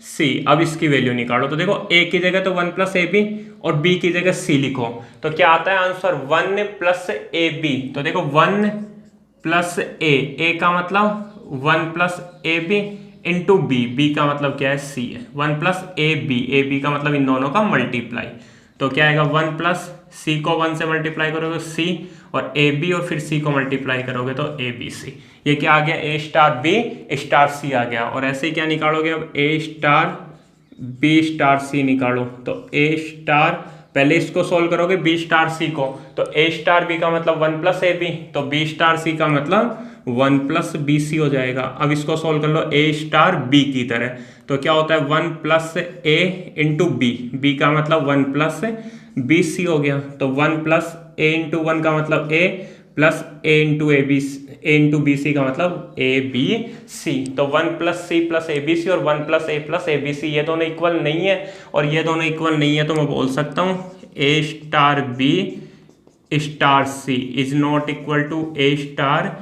सी। अब इसकी वैल्यू निकालो। तो देखो ए की जगह तो 1 प्लस ए बी और बी की जगह सी लिखो, तो क्या आता है आंसर, 1 प्लस ए बी। तो देखो 1 प्लस ए का मतलब 1 प्लस ए बी इंटू बी का मतलब क्या है, सी है। 1 प्लस ए बी का मतलब इन दोनों का मल्टीप्लाई, तो क्या आएगा, 1 प्लस सी को 1 से मल्टीप्लाई करोगे सी, और ए बी और फिर सी को मल्टीप्लाई करोगे तो ए बी सी। ये क्या आ गया, ए स्टार बी स्टार सी आ गया। और ऐसे ही क्या निकालोगे, अब ए स्टार बी स्टार सी निकालो। तो ए स्टार, पहले इसको सोल्व करोगे बी स्टार सी को, तो ए स्टार बी का मतलब 1 प्लस ए बी, तो बी स्टार सी का मतलब 1 प्लस बी सी हो जाएगा। अब इसको सोल्व कर लो ए स्टार बी की तरह, तो क्या होता है 1 प्लस ए इंटू बी का मतलब 1 प्लस बी सी हो गया। तो 1 प्लस ए इंटू 1 का मतलब a, plus a into b c का मतलब ए बी सी। तो 1 प्लस सी प्लस ए बी सी और 1 प्लस ए सी, ये दोनों इक्वल नहीं है, और ये दोनों इक्वल नहीं है, तो मैं बोल सकता हूँ a star b star c is not equal to a star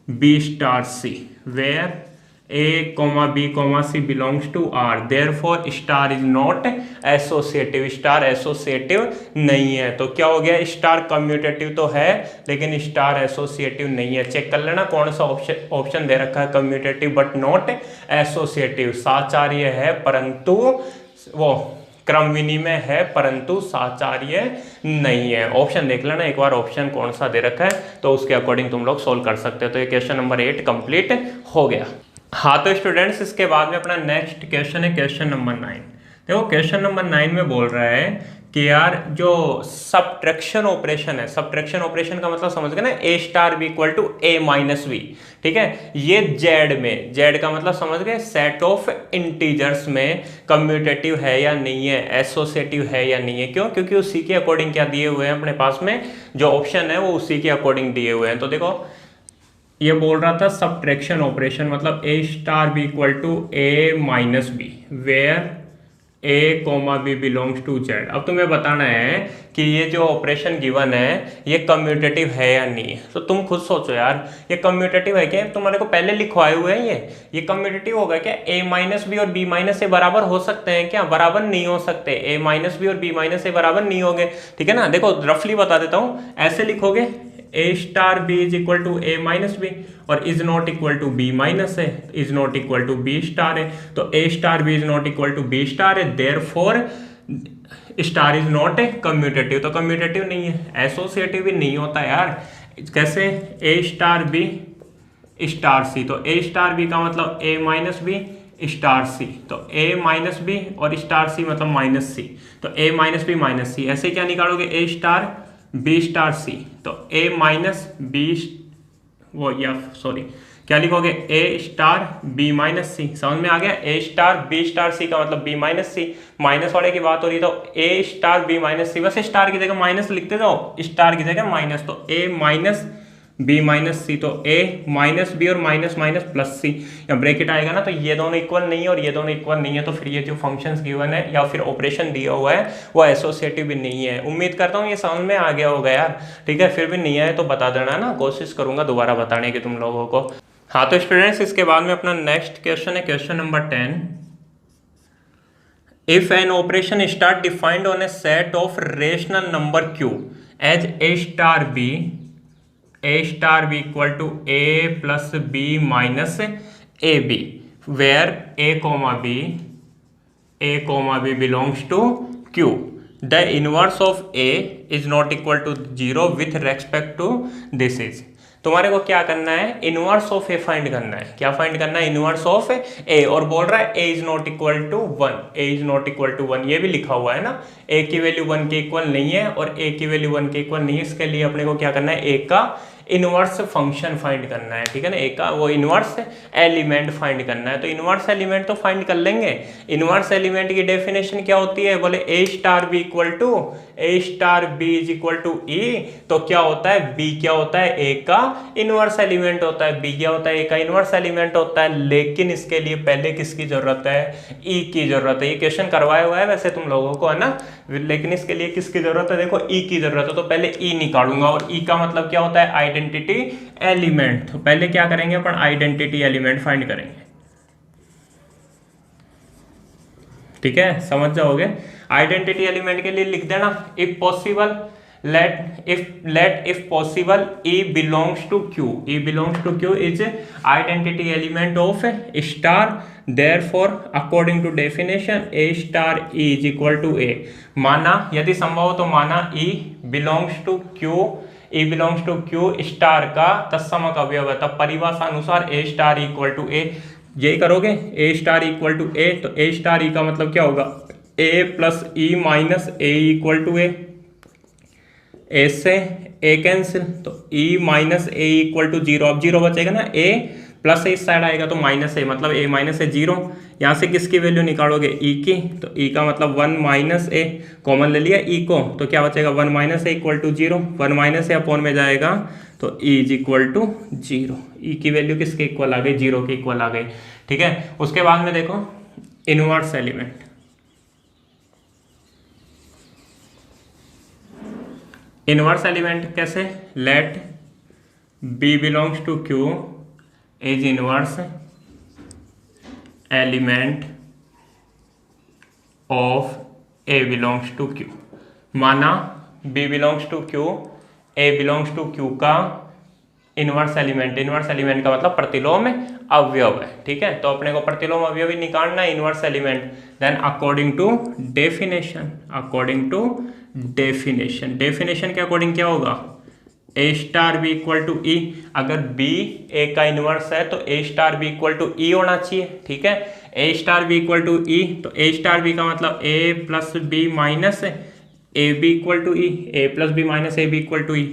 b star c, where A, B, C belongs to R, therefore star is not associative, star associative नहीं है। तो क्या हो गया, स्टार कम्यूटेटिव तो है लेकिन स्टार एसोसिएटिव नहीं है। चेक कर लेना कौन सा ऑप्शन दे रखा है, कम्यूटेटिव बट नॉट एसोसिएटिव, साचार्य है परंतु वो क्रम विनिमय है परंतु साचार्य नहीं है। ऑप्शन देख लेना एक बार, ऑप्शन कौन सा दे रखा है तो उसके अकॉर्डिंग तुम लोग सोल्व कर सकते हो। तो ये क्वेश्चन नंबर 8 कंप्लीट हो गया। हाँ तो स्टूडेंट्स इसके बाद में अपना नेक्स्ट क्वेश्चन है क्वेश्चन नंबर 9। देखो क्वेश्चन नंबर 9 में बोल रहा है कि यार जो सब्ट्रैक्शन ऑपरेशन है, सब्ट्रैक्शन ऑपरेशन का मतलब समझ गए ना, a star B equal to a minus b, ठीक है। ये जेड में, जेड का मतलब समझ गए सेट ऑफ इंटीजर्स में कम्यूटेटिव है या नहीं है, एसोसिएटिव है या नहीं है। क्यों? क्योंकि उसी के अकॉर्डिंग क्या दिए हुए हैं अपने पास में, जो ऑप्शन है वो उसी के अकॉर्डिंग दिए हुए हैं। तो देखो ये बोल रहा था सब्ट्रैक्शन ऑपरेशन मतलब a star B equal to a minus b where a comma b belongs to Z. अब तुम्हें बताना है कि ये जो ऑपरेशन गिवन है ये कम्यूटेटिव है या नहीं है। तो तुम खुद सोचो यार, ये कम्यूटेटिव है क्या? तुम्हारे को पहले लिखवाए हुए हैं ये कम्यूटेटिव होगा क्या? ए माइनस बी और बी माइनस ए बराबर हो सकते हैं क्या? बराबर नहीं हो सकते। ए माइनस बी और बी माइनस ए बराबर नहीं होंगे, ठीक है ना। देखो रफली बता देता हूँ, ऐसे लिखोगे a star B is equal to a minus b और is not equal to b minus है, is not equal to b star है। तो a star B is not equal to b star है, therefore star is not a commutative. तो कम्यूटेटिव नहीं है, एसोसिएटिव भी नहीं होता यार। कैसे? A star b star c, तो ए स्टार बी का मतलब a minus b star c, तो ए माइनस बी और स्टार सी मतलब माइनस सी, तो ए माइनस बी माइनस सी। ऐसे क्या निकालोगे? ए स्टार बी स्टार सी, तो ए माइनस बी वो या सॉरी क्या लिखोगे? ए स्टार बी माइनस सी। समझ में आ गया? ए स्टार बी स्टार सी का मतलब बी माइनस सी, माइनस वाले की बात हो रही है तो ए स्टार बी माइनस सी, बस स्टार की जगह माइनस लिखते जाओ, स्टार की जगह माइनस, तो ए माइनस बी माइनस सी, तो ए माइनस बी और माइनस माइनस प्लस सी, या ब्रैकेट आएगा ना, तो ये दोनों इक्वल नहीं है और ये दोनों इक्वल नहीं है, तो फिर ये जो फंक्शंस गिवन है या फिर ऑपरेशन दिया हुआ है वो एसोसिएटिव भी नहीं है। उम्मीद करता हूँ ये समझ में आ गया होगा यार, ठीक है। फिर भी नहीं आए तो बता देना ना, कोशिश करूंगा दोबारा बताने की तुम लोगों को। हाँ तो स्टूडेंट्स इसके बाद में अपना नेक्स्ट क्वेश्चन है question number 10। If an operation star defined on a set of rational number q as a star B equal to A plus b minus a b where a comma b belongs to q, the inverse of a is not equal to 0 with respect to this is. तुम्हारे को क्या करना है? इनवर्स ऑफ ए फाइंड करना है। क्या फाइंड करना है? Inverse of a. और बोल रहा है a is not equal to 1, a is not equal to 1, ये भी लिखा हुआ है ना। ए की वैल्यू 1 के इक्वल नहीं है और ए की वैल्यू 1 के इक्वल नहीं है। इसके लिए अपने को क्या करना है? ए का इनवर्स फंक्शन फाइंड करना है, ठीक है ना। एक का वो इनवर्स एलिमेंट फाइंड करना है। तो इनवर्स एलिमेंट तो फाइंड कर लेंगे। इनवर्स एलिमेंट की डेफिनेशन क्या होती है? बोले a star B equal to a star B is equal to e. तो क्या होता है? बी क्या होता है? ए का इनवर्स एलिमेंट होता है। बी क्या होता है? ए का इनवर्स एलिमेंट होता है। लेकिन इसके लिए पहले किसकी जरूरत है? ई की जरूरत है। ये क्वेश्चन करवाया हुआ है वैसे तुम लोगों को, है ना, लेकिन इसके लिए किसकी जरूरत है? देखो ई की जरूरत है। तो पहले ई निकालूंगा और ई का मतलब क्या होता है? Identity element. तो पहले क्या करेंगे अपन? आइडेंटिटी एलिमेंट फाइंड करेंगे, ठीक है, समझ जाओगे। आइडेंटिटी एलिमेंट के लिए लिख देना if possible let if possible E belongs to Q. E belongs to Q is identity element of star, therefore according to definition A star E is equal to A। माना यदि संभव हो तो माना E belongs to Q, E belongs to Q star का तत्समक अवयव है, तब परिभाषा अनुसार A star equal to A। यही करोगे, A star equal to A, तो A स्टार E का मतलब क्या होगा? A plus E minus A equal to A। A से ए कैंसिल, तो e minus a equal to 0। अब 0 बचेगा ना, ए प्लस इस साइड आएगा तो माइनस ए, मतलब ए माइनस ए 0। यहाँ से किसकी वैल्यू निकालोगे? ई की, तो ई का मतलब 1 माइनस ए, कॉमन ले लिया ई को, तो क्या बचेगा? 1 minus a equal to 0। 1 minus a upon में जाएगा तो e is equal to 0। E की वैल्यू किसके इक्वल आ गई? 0 के इक्वल आ गई, ठीक है। उसके बाद में देखो इनवर्स एलिमेंट। इनवर्स एलिमेंट कैसे? Let b belongs to Q is inverse element of a belongs to Q. माना b belongs to Q, a belongs to Q का इनवर्स एलिमेंट, इनवर्स एलिमेंट का मतलब प्रतिलोम अवयव है, ठीक है। तो अपने को प्रतिलोम अवयव ही निकालना है, inverse element. Then according to definition, according to definition, definition के अकॉर्डिंग क्या होगा, a star B equal to e. अगर बी ए का इनवर्स है तो a star B equal to e होना चाहिए, ठीक है। A star B equal to e, तो ए स्टार बी का मतलब a plus b minus a b equal to e, a plus b minus a b equal to e.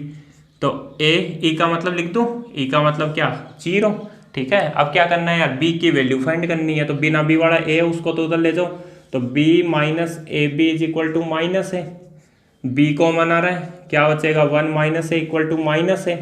तो ए ई का मतलब लिख दो, ई का मतलब क्या, 0, ठीक है। अब क्या करना है यार, बी की वैल्यू फाइंड करनी है। तो बिना बी वाला ए है उसको तो उधर ले जाओ, तो b minus a b is equal to minus है, बी कॉमन आ रहा है, क्या बचेगा 1 minus a equal to minus है।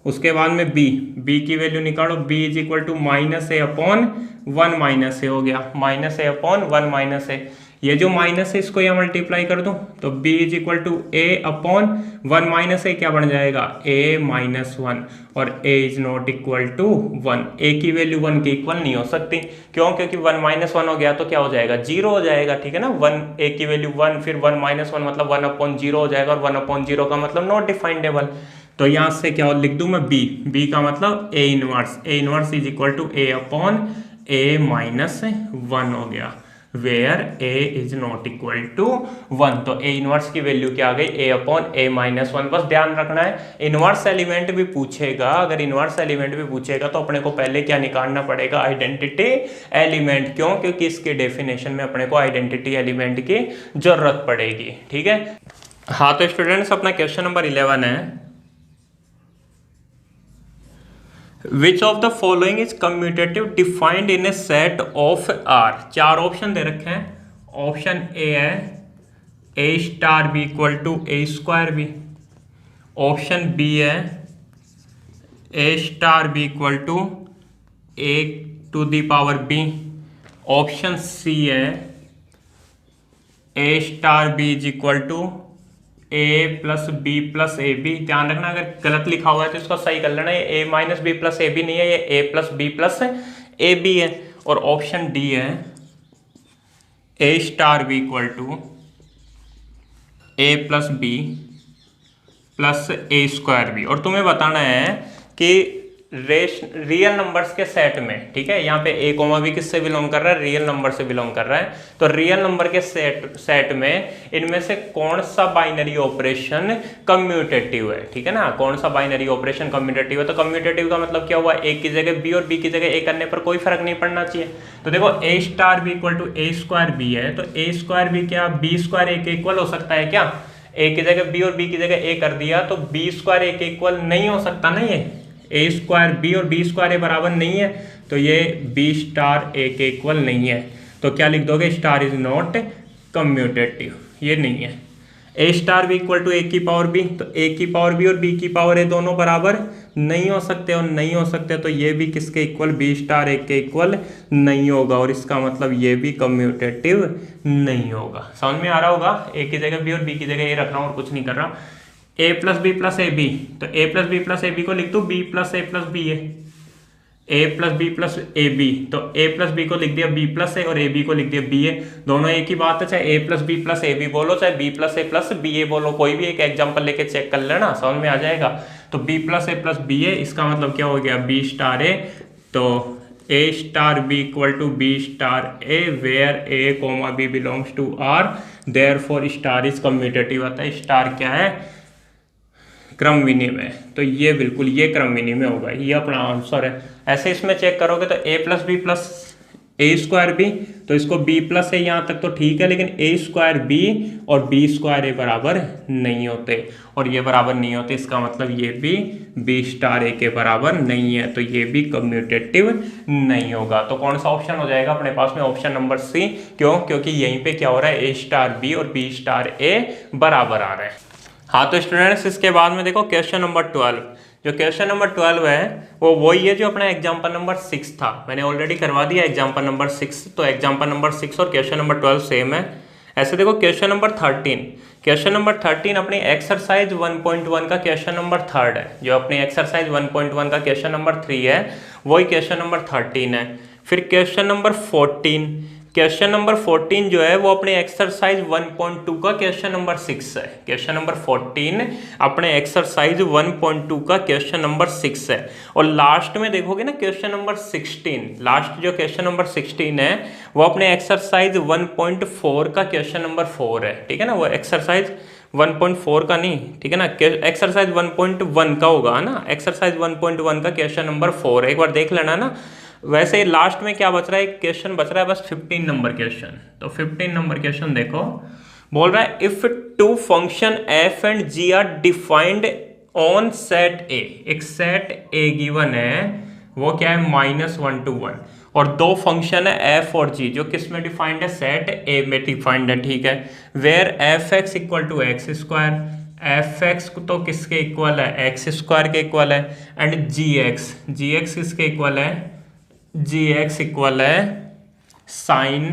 उसके बाद में बी की वैल्यू निकालो, b is equal to minus a upon 1 minus a हो गया, minus a upon 1 minus a. ये जो माइनस है इसको यहाँ मल्टीप्लाई कर दूं, तो b is equal to a upon 1 minus a क्या बन जाएगा, a माइनस 1, और a is not equal to 1। a की वैल्यू 1 के इक्वल नहीं हो सकती, क्यों, क्योंकि 1 माइनस 1 हो गया तो क्या हो जाएगा, 0 हो जाएगा, ठीक है ना। 1 a की वैल्यू 1, फिर 1 माइनस 1 मतलब 1 अपॉन 0 हो जाएगा, और 1 अपॉन 0 का मतलब नॉट डिफाइंडेबल। तो यहाँ से क्या लिख दूं मैं, b का मतलब a inverse is equal to a upon a minus 1 हो गया, where a is not equal to 1। तो a इनवर्स की वैल्यू क्या आ गई, a अपॉन a माइनस 1। बस ध्यान रखना है, इनवर्स एलिमेंट भी पूछेगा, अगर इनवर्स एलिमेंट भी पूछेगा तो अपने को पहले क्या निकालना पड़ेगा, आइडेंटिटी एलिमेंट। क्यों, क्योंकि इसके डेफिनेशन में अपने को आइडेंटिटी एलिमेंट की जरूरत पड़ेगी, ठीक है। हाँ तो स्टूडेंट्स अपना क्वेश्चन नंबर 11 है, Which of the following is commutative defined in a set of R? 4 option दे रखे हैं। ऑप्शन ए है a star B equal to A square B, option B है a star B equal to A to the power B, option C है a star B is equal to a plus B plus A B. ध्यान रखना अगर गलत लिखा हुआ है तो इसको सही कर लेना, ये a minus B plus A B नहीं है, ये a plus B plus A B है। और ऑप्शन डी है a star B equal to A plus B plus A square B. और तुम्हें बताना है कि रियल नंबर्स के सेट में, ठीक है, यहाँ पे ए कोमा बी किससे बिलोंग कर रहा है, रियल नंबर से बिलोंग कर रहा है। तो रियल नंबर के सेट में इनमें से कौन सा बाइनरी ऑपरेशन कम्यूटेटिव है, ठीक है ना, कौन सा बाइनरी ऑपरेशन कम्यूटेटिव है। तो कम्यूटेटिव का मतलब क्या हुआ, ए की जगह बी और बी की जगह ए करने पर कोई फर्क नहीं पड़ना चाहिए। तो देखो a star B equal to A square b है, तो ए स्क्वायर बी क्या बी स्क्वायर ए के इक्वल हो सकता है क्या, ए की जगह बी और बी की जगह ए कर दिया तो बी स्क्वायर ए के इक्वल नहीं हो सकता ना, ये ए स्क्वायर बी और बी स्क्वायर ए बराबर नहीं है, तो ये बी स्टार ए के इक्वल नहीं है। तो क्या लिख दोगे, स्टार इज नॉट कम्यूटेटिव, ये नहीं है। A star B equal to ए की पावर बी, तो ए की पावर बी और बी की पावर ए दोनों बराबर नहीं हो सकते, और नहीं हो सकते तो ये भी किसके इक्वल, बी स्टार ए के इक्वल नहीं होगा, और इसका मतलब ये भी कम्यूटेटिव नहीं होगा। समझ में आ रहा होगा, ए की जगह बी और बी की जगह ए रख रहा हूँ और कुछ नहीं कर रहा। A plus B plus A b, तो a plus B plus A b को लिख दो b plus b a plus B plus A b, तो ए प्लस बी को लिख दिया बी प्लस ए और ए बी को लिख दिया बी ए, दोनों एक ही बात है, चाहे a plus B plus A b बोलो चाहे b plus a plus b a बोलो, कोई भी एक एग्जाम्पल लेके चेक कर लेना, समझ में आ जाएगा। तो बी प्लस बी ए, इसका मतलब क्या हो गया, बी स्टार ए। तो a star B equal to b star a where a comma b belongs to R, therefore star is commutative. आता है स्टार क्या है, क्रम विनिमय, तो ये बिल्कुल ये क्रम विनिमय होगा, ये अपना आंसर है। ऐसे इसमें चेक करोगे तो a plus B plus A square B, तो इसको बी प्लस ए यहाँ तक तो ठीक है, लेकिन ए स्क्वायर बी और बी स्क्वायर ए बराबर नहीं होते, और ये बराबर नहीं होते, इसका मतलब ये भी बी स्टार ए के बराबर नहीं है, तो ये भी कम्यूटेटिव नहीं होगा। तो कौन सा ऑप्शन हो जाएगा अपने पास में, ऑप्शन नंबर सी। क्यों, क्योंकि यहीं पे क्या हो रहा है, ए स्टार बी और बी स्टार ए बराबर आ रहे हैं। हाँ तो स्टूडेंट्स इसके बाद में देखो क्वेश्चन नंबर 12, जो क्वेश्चन नंबर 12 है वो वही है जो अपना एग्जाम्पल नंबर 6 था, मैंने ऑलरेडी करवा दिया एग्जाम्पल नंबर 6, तो एग्जाम्पल नंबर 6 और क्वेश्चन नंबर 12 सेम है। ऐसे देखो क्वेश्चन नंबर 13, क्वेश्चन नंबर 13 अपनी एक्सरसाइज 1.1 का क्वेश्चन नंबर 3 है, जो अपनी एक्सरसाइज 1.1 का क्वेश्चन नंबर 3 है वही क्वेश्चन नंबर 13 है। फिर क्वेश्चन नंबर 14, क्वेश्चन नंबर 14 जो है वो अपने एक्सरसाइज 1.2 का क्वेश्चन नंबर 6 है। क्वेश्चन नंबर 14 अपने एक्सरसाइज 1.2 का क्वेश्चन नंबर 6 है। और लास्ट में देखोगे ना क्वेश्चन नंबर 16, लास्ट जो क्वेश्चन नंबर 16 है वो अपने एक्सरसाइज 1.4 का क्वेश्चन नंबर 4 है। ठीक है ना, वो एक्सरसाइज 1.4 का नहीं, ठीक है ना, एक्सरसाइज 1.1 का होगा ना, एक्सरसाइज 1.1 का क्वेश्चन नंबर 4 है, एक बार देख लेना ना। वैसे लास्ट में क्या बच रहा है, एक क्वेश्चन बच रहा है बस 15 नंबर क्वेश्चन। तो 15 नंबर क्वेश्चन देखो, बोल रहा है if two function F and G are defined on set A, एक सेट ए गिवन है, वो क्या है -1 to 1, और दो फंक्शन है एफ और जी जो किस में डिफाइंड है, सेट ए में डिफाइंड है। ठीक है, where F x equal to X square, F X तो किसके इक्वल है, एक्स स्क्वायर के इक्वल है, एंड जी एक्स किसके इक्वल है, जी एक्स इक्वल है साइन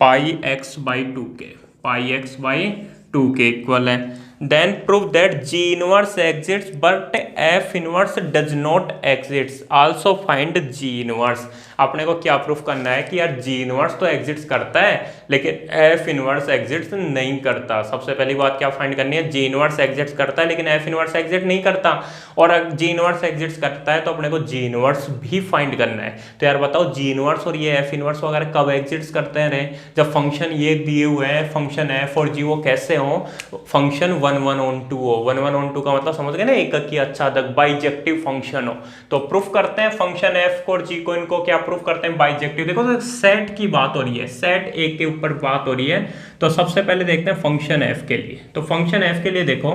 पाई एक्स बाई 2 के, पाई एक्स बाई 2 के इक्वल है। Then prove that G inverse exists but F inverse does not exists, also find G inverse. अपने को क्या प्रूफ करना है कि यार जी इनवर्स तो एग्जिट्स करता है लेकिन एफ इनवर्स एग्जिट्स नहीं करता। सबसे पहली बात क्या फाइंड करनी है, जी इनवर्स एग्जिट्स करता है लेकिन एफ इनवर्स एग्जिट नहीं करता, और जी इनवर्स एग्जिट्स करता है तो अपने को जी इनवर्स भी फाइंड करना है। तो यार बताओ जी इनवर्स और ये एफ इनवर्स वगैरह कब एग्जिट्स करते हैं, जब फंक्शन ये दिए हुए हैं, फंक्शन एफ और जी वो कैसे हो, फंक्शन 1/1 हो। 1/1 का मतलब समझ गए ना, एक की अच्छा तक बाइजेक्टिव फंक्शन हो। तो प्रूफ करते हैं फंक्शन एफ और जी को, इनको क्या प्रूफ करते हैं, बाइजेक्टिव। देखो तो सेट की बात हो रही है, सेट ए के ऊपर बात हो रही है। तो सबसे पहले देखते हैं फंक्शन एफ के लिए। तो फंक्शन एफ के लिए देखो,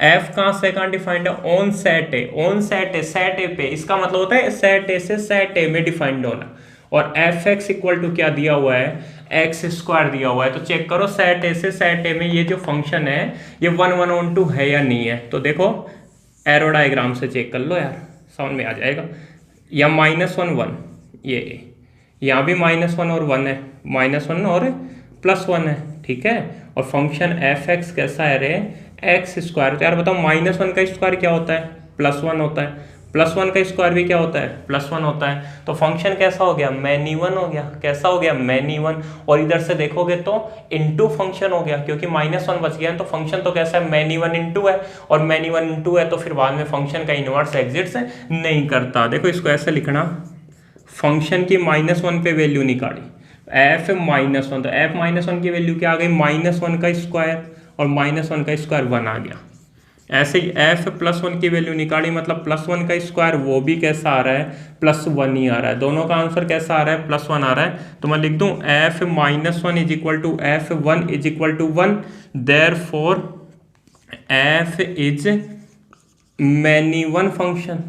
एफ कहां से कहां डिफाइंड है, on set A, on set A, set ए पे, इसका मतलब होता है सेट ए से सेट ए में डिफाइंड होना। और एफ एक्स इक्वल टू क्या दिया हुआ है, एक्स स्क्वायर दिया हुआ है। तो चेक करो सेट ए से सेट ए में ये जो फंक्शन है ये 1/1 है या नहीं है। तो देखो एरो डायग्राम से चेक कर लो यार, समझ में आ जाएगा। या -1 1, ये यहाँ भी -1 और 1 है, -1 और +1 है। ठीक है, और फंक्शन एफ एक्स कैसा है रे, एक्स स्क्वायर। तो यार बताओ -1 का स्क्वायर क्या होता है, +1 होता है, +1 का स्क्वायर भी क्या होता है, +1 होता है। तो फंक्शन कैसा हो गया, मैनी वन हो गया। कैसा हो गया, मैनी वन। और इधर से देखोगे तो इनटू फंक्शन हो गया, क्योंकि -1 बच गया है। तो फंक्शन तो कैसा है, मैनी वन इनटू है, और मैनी वन इनटू है तो फिर बाद में फंक्शन का इनवर्स एग्जिट्स नहीं करता। देखो इसको ऐसे लिखना, फंक्शन की -1 पे वैल्यू निकाली, एफ -1, तो एफ -1 की वैल्यू क्या आ गई, -1 का स्क्वायर, और -1 का स्क्वायर 1 आ गया। ऐसे ही एफ +1 की वैल्यू निकाली, मतलब +1 का स्क्वायर वो भी कैसा आ रहा है, +1 ही आ रहा है। दोनों का आंसर कैसा आ रहा है, +1 आ रहा है। तो मैं लिख दूं F -1 is equal to F 1 is equal to 1, therefore F is many one function.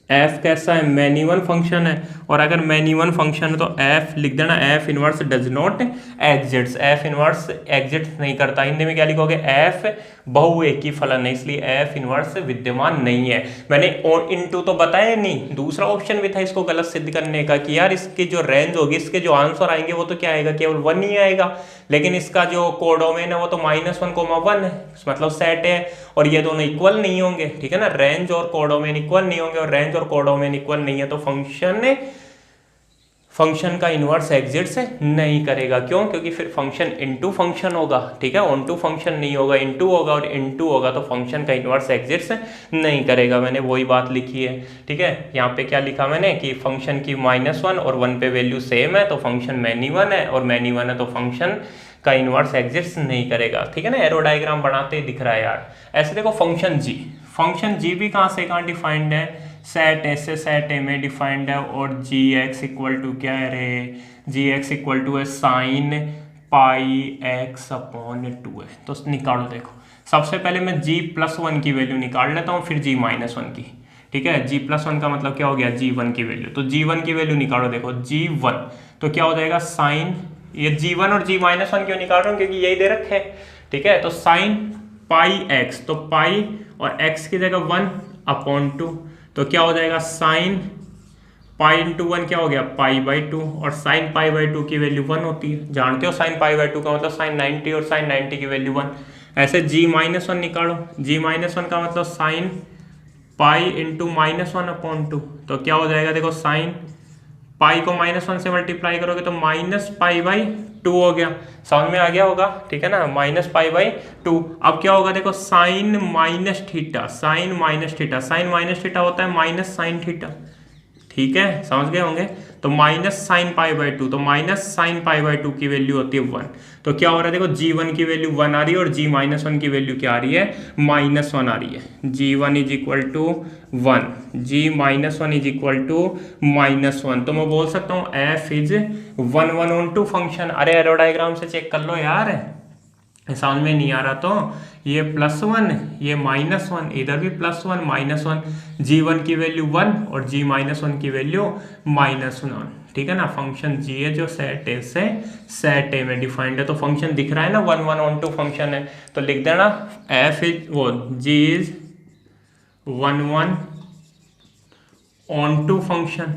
F कैसा है, मैनी वन फंक्शन है। और अगर मैनी वन फंक्शन है तो एफ लिख देना, F inverse does not exits, F inverse exit नहीं करता। हिंदी में क्या लिखोगे, एफ बहु एक ही फलन है, इसलिए एफ इनवर्स विद्यमान नहीं है। मैंने इनटू तो बताया नहीं, दूसरा ऑप्शन भी था इसको गलत सिद्ध करने का कि यार इसकी जो रेंज होगी, इसके जो आंसर आएंगे वो तो क्या आएगा, केवल 1 ही आएगा। लेकिन इसका जो कोडोमेन है वो तो -1, 1 है, मतलब सेट है, और ये दोनों इक्वल नहीं होंगे। ठीक है ना, रेंज और कोडोमेन इक्वल नहीं होंगे, और रेंज और कोडोमेन इक्वल नहीं है तो फंक्शन का इनवर्स एग्जिट से नहीं करेगा। क्यों, क्योंकि फिर फंक्शन इनटू फंक्शन होगा। ठीक है, ऑन टू फंक्शन नहीं होगा, इनटू होगा, और इनटू होगा तो फंक्शन का इनवर्स एग्जिट से नहीं करेगा। मैंने वही बात लिखी है। ठीक है, यहाँ पे क्या लिखा मैंने कि फंक्शन की -1 और 1 पे वैल्यू सेम है तो फंक्शन मैनी वन है, और मैनी वन है तो फंक्शन का इनवर्स एग्जिस्ट नहीं करेगा। ठीक है ना, एरो डायग्राम बनाते ही दिख रहा है यार। ऐसे देखो फंक्शन जी भी कहाँ से कहाँ डिफाइंड है, सेट ए से सेट ए में डिफाइंड है, और जी एक्स इक्वल टू क्या है रे, जी एक्स इक्वल टू है साइन पाई एक्स अपॉन 2 है। तो निकालो, देखो सबसे पहले मैं जी +1 की वैल्यू निकाल लेता हूँ, फिर जी -1 की। ठीक है, जी +1 का मतलब क्या हो गया, जी1 की वैल्यू। तो जी1 की वैल्यू निकालो, देखो जी1 तो क्या हो जाएगा, साइन, ये जी1 और जी -1 क्यों निकाल रहा हूँ, क्योंकि यही दे रखे हैं। ठीक है, तो साइन पाई एक्स, तो पाई और एक्स की जगह 1/2, तो क्या हो जाएगा, साइन पाई × 1 क्या हो गया, π/2, और साइन π/2 की वैल्यू 1 होती है। जानते हो साइन π/2 का मतलब साइन 90, और साइन 90 की वैल्यू 1। ऐसे g -1 निकालो, g -1 का मतलब साइन पाई इंटू -1/2, तो क्या हो जाएगा देखो, साइन पाई को -1 से मल्टीप्लाई करोगे तो -पाई/2 हो गया। समझ में आ गया होगा, ठीक है ना, -पाई/2। अब क्या होगा देखो, sine minus theta, sine minus theta, sine minus theta होता है माइनस साइन थीटा, ठीक है, समझ गए होंगे। तो -sin π/2, तो -sin π/2 की वैल्यू होती है 1। तो क्या हो रहा है देखो, g1 की वैल्यू 1 आ रही है और g-1 की वैल्यू क्या आ रही है, -1 आ रही है। g1 = 1, g-1 = -1। तो मैं बोल सकता हूँ f इज 1/1/2 फंक्शन। अरे एरो डायग्राम से चेक कर लो यार, समझ में नहीं आ रहा तो ये +1 ये -1, इधर भी +1 -1, g1 की वैल्यू 1 और g-1 की वैल्यू -1, ठीक है ना। फंक्शन g है जो सेट ए से सेट ए में डिफाइंड है, तो फंक्शन दिख रहा है ना 1/1/2 फंक्शन है, तो लिख देना f इज वो g इज 1/1/2 फंक्शन।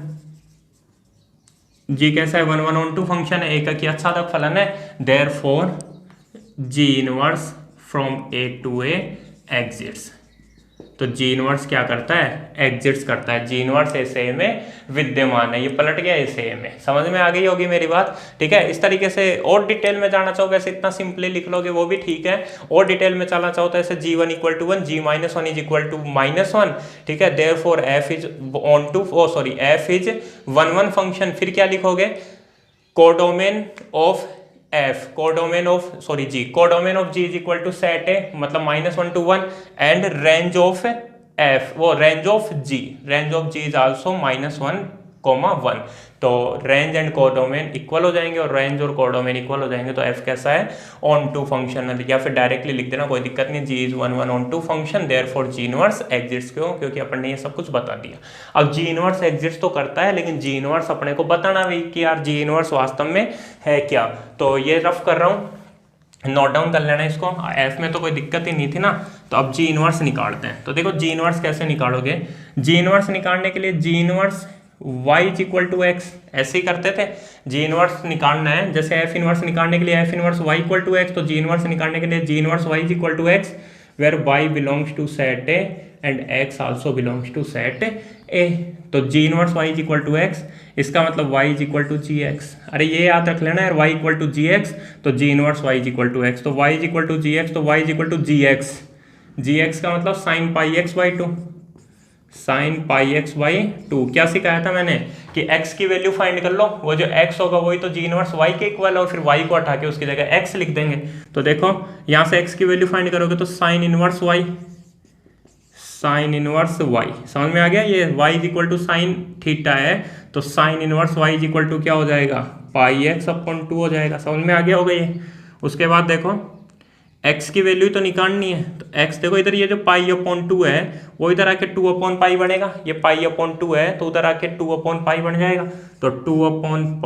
g कैसा है, 1/1/2 फंक्शन है, एकक आच्छादक फलन है, therefore G inverse from A to A exits. तो G इनवर्स क्या करता है, एग्जिट्स करता है। G इनवर्स ऐसे A में विद्यमान है, ये पलट गया ऐसे A में। समझ में आ गई होगी मेरी बात, ठीक है। इस तरीके से और डिटेल में जाना चाहो वैसे इतना सिंपली लिख लोगे वो भी ठीक है, और डिटेल में चलना चाहो तो ऐसे g1 = 1, g-1 = -1, ठीक है। Therefore f is f is 1/1 function. फिर क्या लिखोगे, codomain of codomain of G is equal to set A, मतलब -1 to 1, and range of f, वो range of G is also -1, तो रेंज एंड कोडोमेन इक्वल हो जाएंगे, और रेंज और कोडोमेन इक्वल हो जाएंगे, तो f कैसा है, ऑन टू फंक्शन। या फिर डायरेक्टली लिख देना, कोई दिक्कत नहीं, G is 1/1/2 function, therefore G inverse exits. क्यों, क्योंकि अपन ने ये सब कुछ बता दिया। अब G इनवर्स एग्जिट्स तो करता है, लेकिन G इनवर्स अपने को बताना भी कि यार G इनवर्स वास्तव में है क्या। तो ये रफ कर रहा हूँ, नोट डाउन कर लेना इसको। f में तो कोई दिक्कत ही नहीं थी ना, तो अब G इनवर्स निकालते हैं। तो देखो G इनवर्स कैसे निकालोगे, G इनवर्स निकालने के लिए G इनवर्स y = x, ऐसे ही करते थे। G इनवर्स निकालना है, जैसे f इनवर्स निकालने के लिए f इनवर्स y = x, तो G इनवर्स निकालने के लिए G inverse y = x, where y belongs to set A and x also belongs to set A। तो G इनवर्स y = x, इसका मतलब y = gx। अरे ये याद रख लेना यार, y = gx, तो G इनवर्स y = x, तो y = gx, तो y = gx। gx का मतलब sin πx/2, sin πx/2। क्या सिखाया था मैंने कि x की वैल्यू फाइंड कर लो, वो जो x होगा वही तो G इनवर्स y के इक्वल है, और फिर y को हटा के उसकी जगह x लिख देंगे। तो देखो यहाँ से x की वैल्यू फाइंड करोगे तो sin इनवर्स y, समझ में आ गया। ये y = sin थीटा है, तो sin इनवर्स y = क्या हो जाएगा, πx/2 हो जाएगा। समझ में आ गया होगा ये। उसके बाद देखो x की वैल्यू तो निकालनी है, तो x देखो इधर ये जो π/2 है वो इधर आके 2/π बनेगा, ये π/2 है तो उधर आके 2/π बन जाएगा, तो 2/π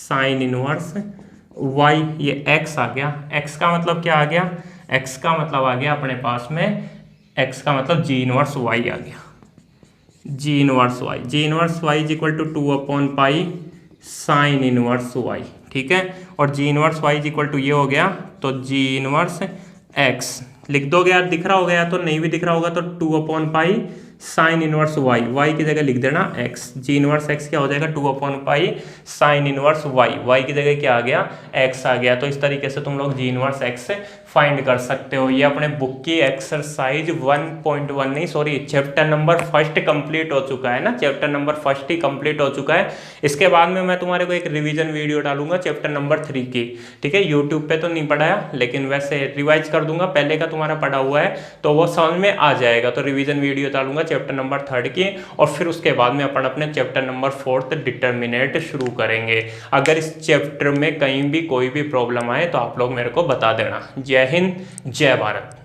sin इनवर्स y, ये x आ गया। x का मतलब क्या आ गया, x का मतलब आ गया अपने पास में, x का मतलब G इनवर्स y आ गया, G inverse y = 2/π sin inverse y, ठीक है। और G इनवर्स y = ये हो गया, तो G इनवर्स x लिख दोगे यार, दिख रहा होगा या तो नहीं भी दिख रहा होगा, तो 2/π sin इनवर्स y की जगह लिख देना x। G इनवर्स x क्या हो जाएगा, 2/π sin इनवर्स y की जगह क्या आ गया, x आ गया। तो इस तरीके से तुम लोग G इनवर्स x फाइंड कर सकते हो। ये अपने बुक की एक्सरसाइज 1.1 नहीं सॉरी चैप्टर नंबर 1 कंप्लीट हो चुका है ना, चैप्टर नंबर 1 ही कंप्लीट हो चुका है। इसके बाद में मैं तुम्हारे को एक रिवीजन वीडियो डालूंगा चैप्टर नंबर 3 की, ठीक है। यूट्यूब पे तो नहीं पढ़ाया, लेकिन वैसे रिवाइज कर दूंगा, पहले का तुम्हारा पढ़ा हुआ है तो वो समझ में आ जाएगा। तो रिवीजन वीडियो डालूंगा चैप्टर नंबर 3 की, और फिर उसके बाद में अपन अपने चैप्टर नंबर 4 डिटर्मिनेट शुरू करेंगे। अगर इस चैप्टर में कहीं भी कोई भी प्रॉब्लम आए तो आप लोग मेरे को बता देना। जय हिंद, जय भारत।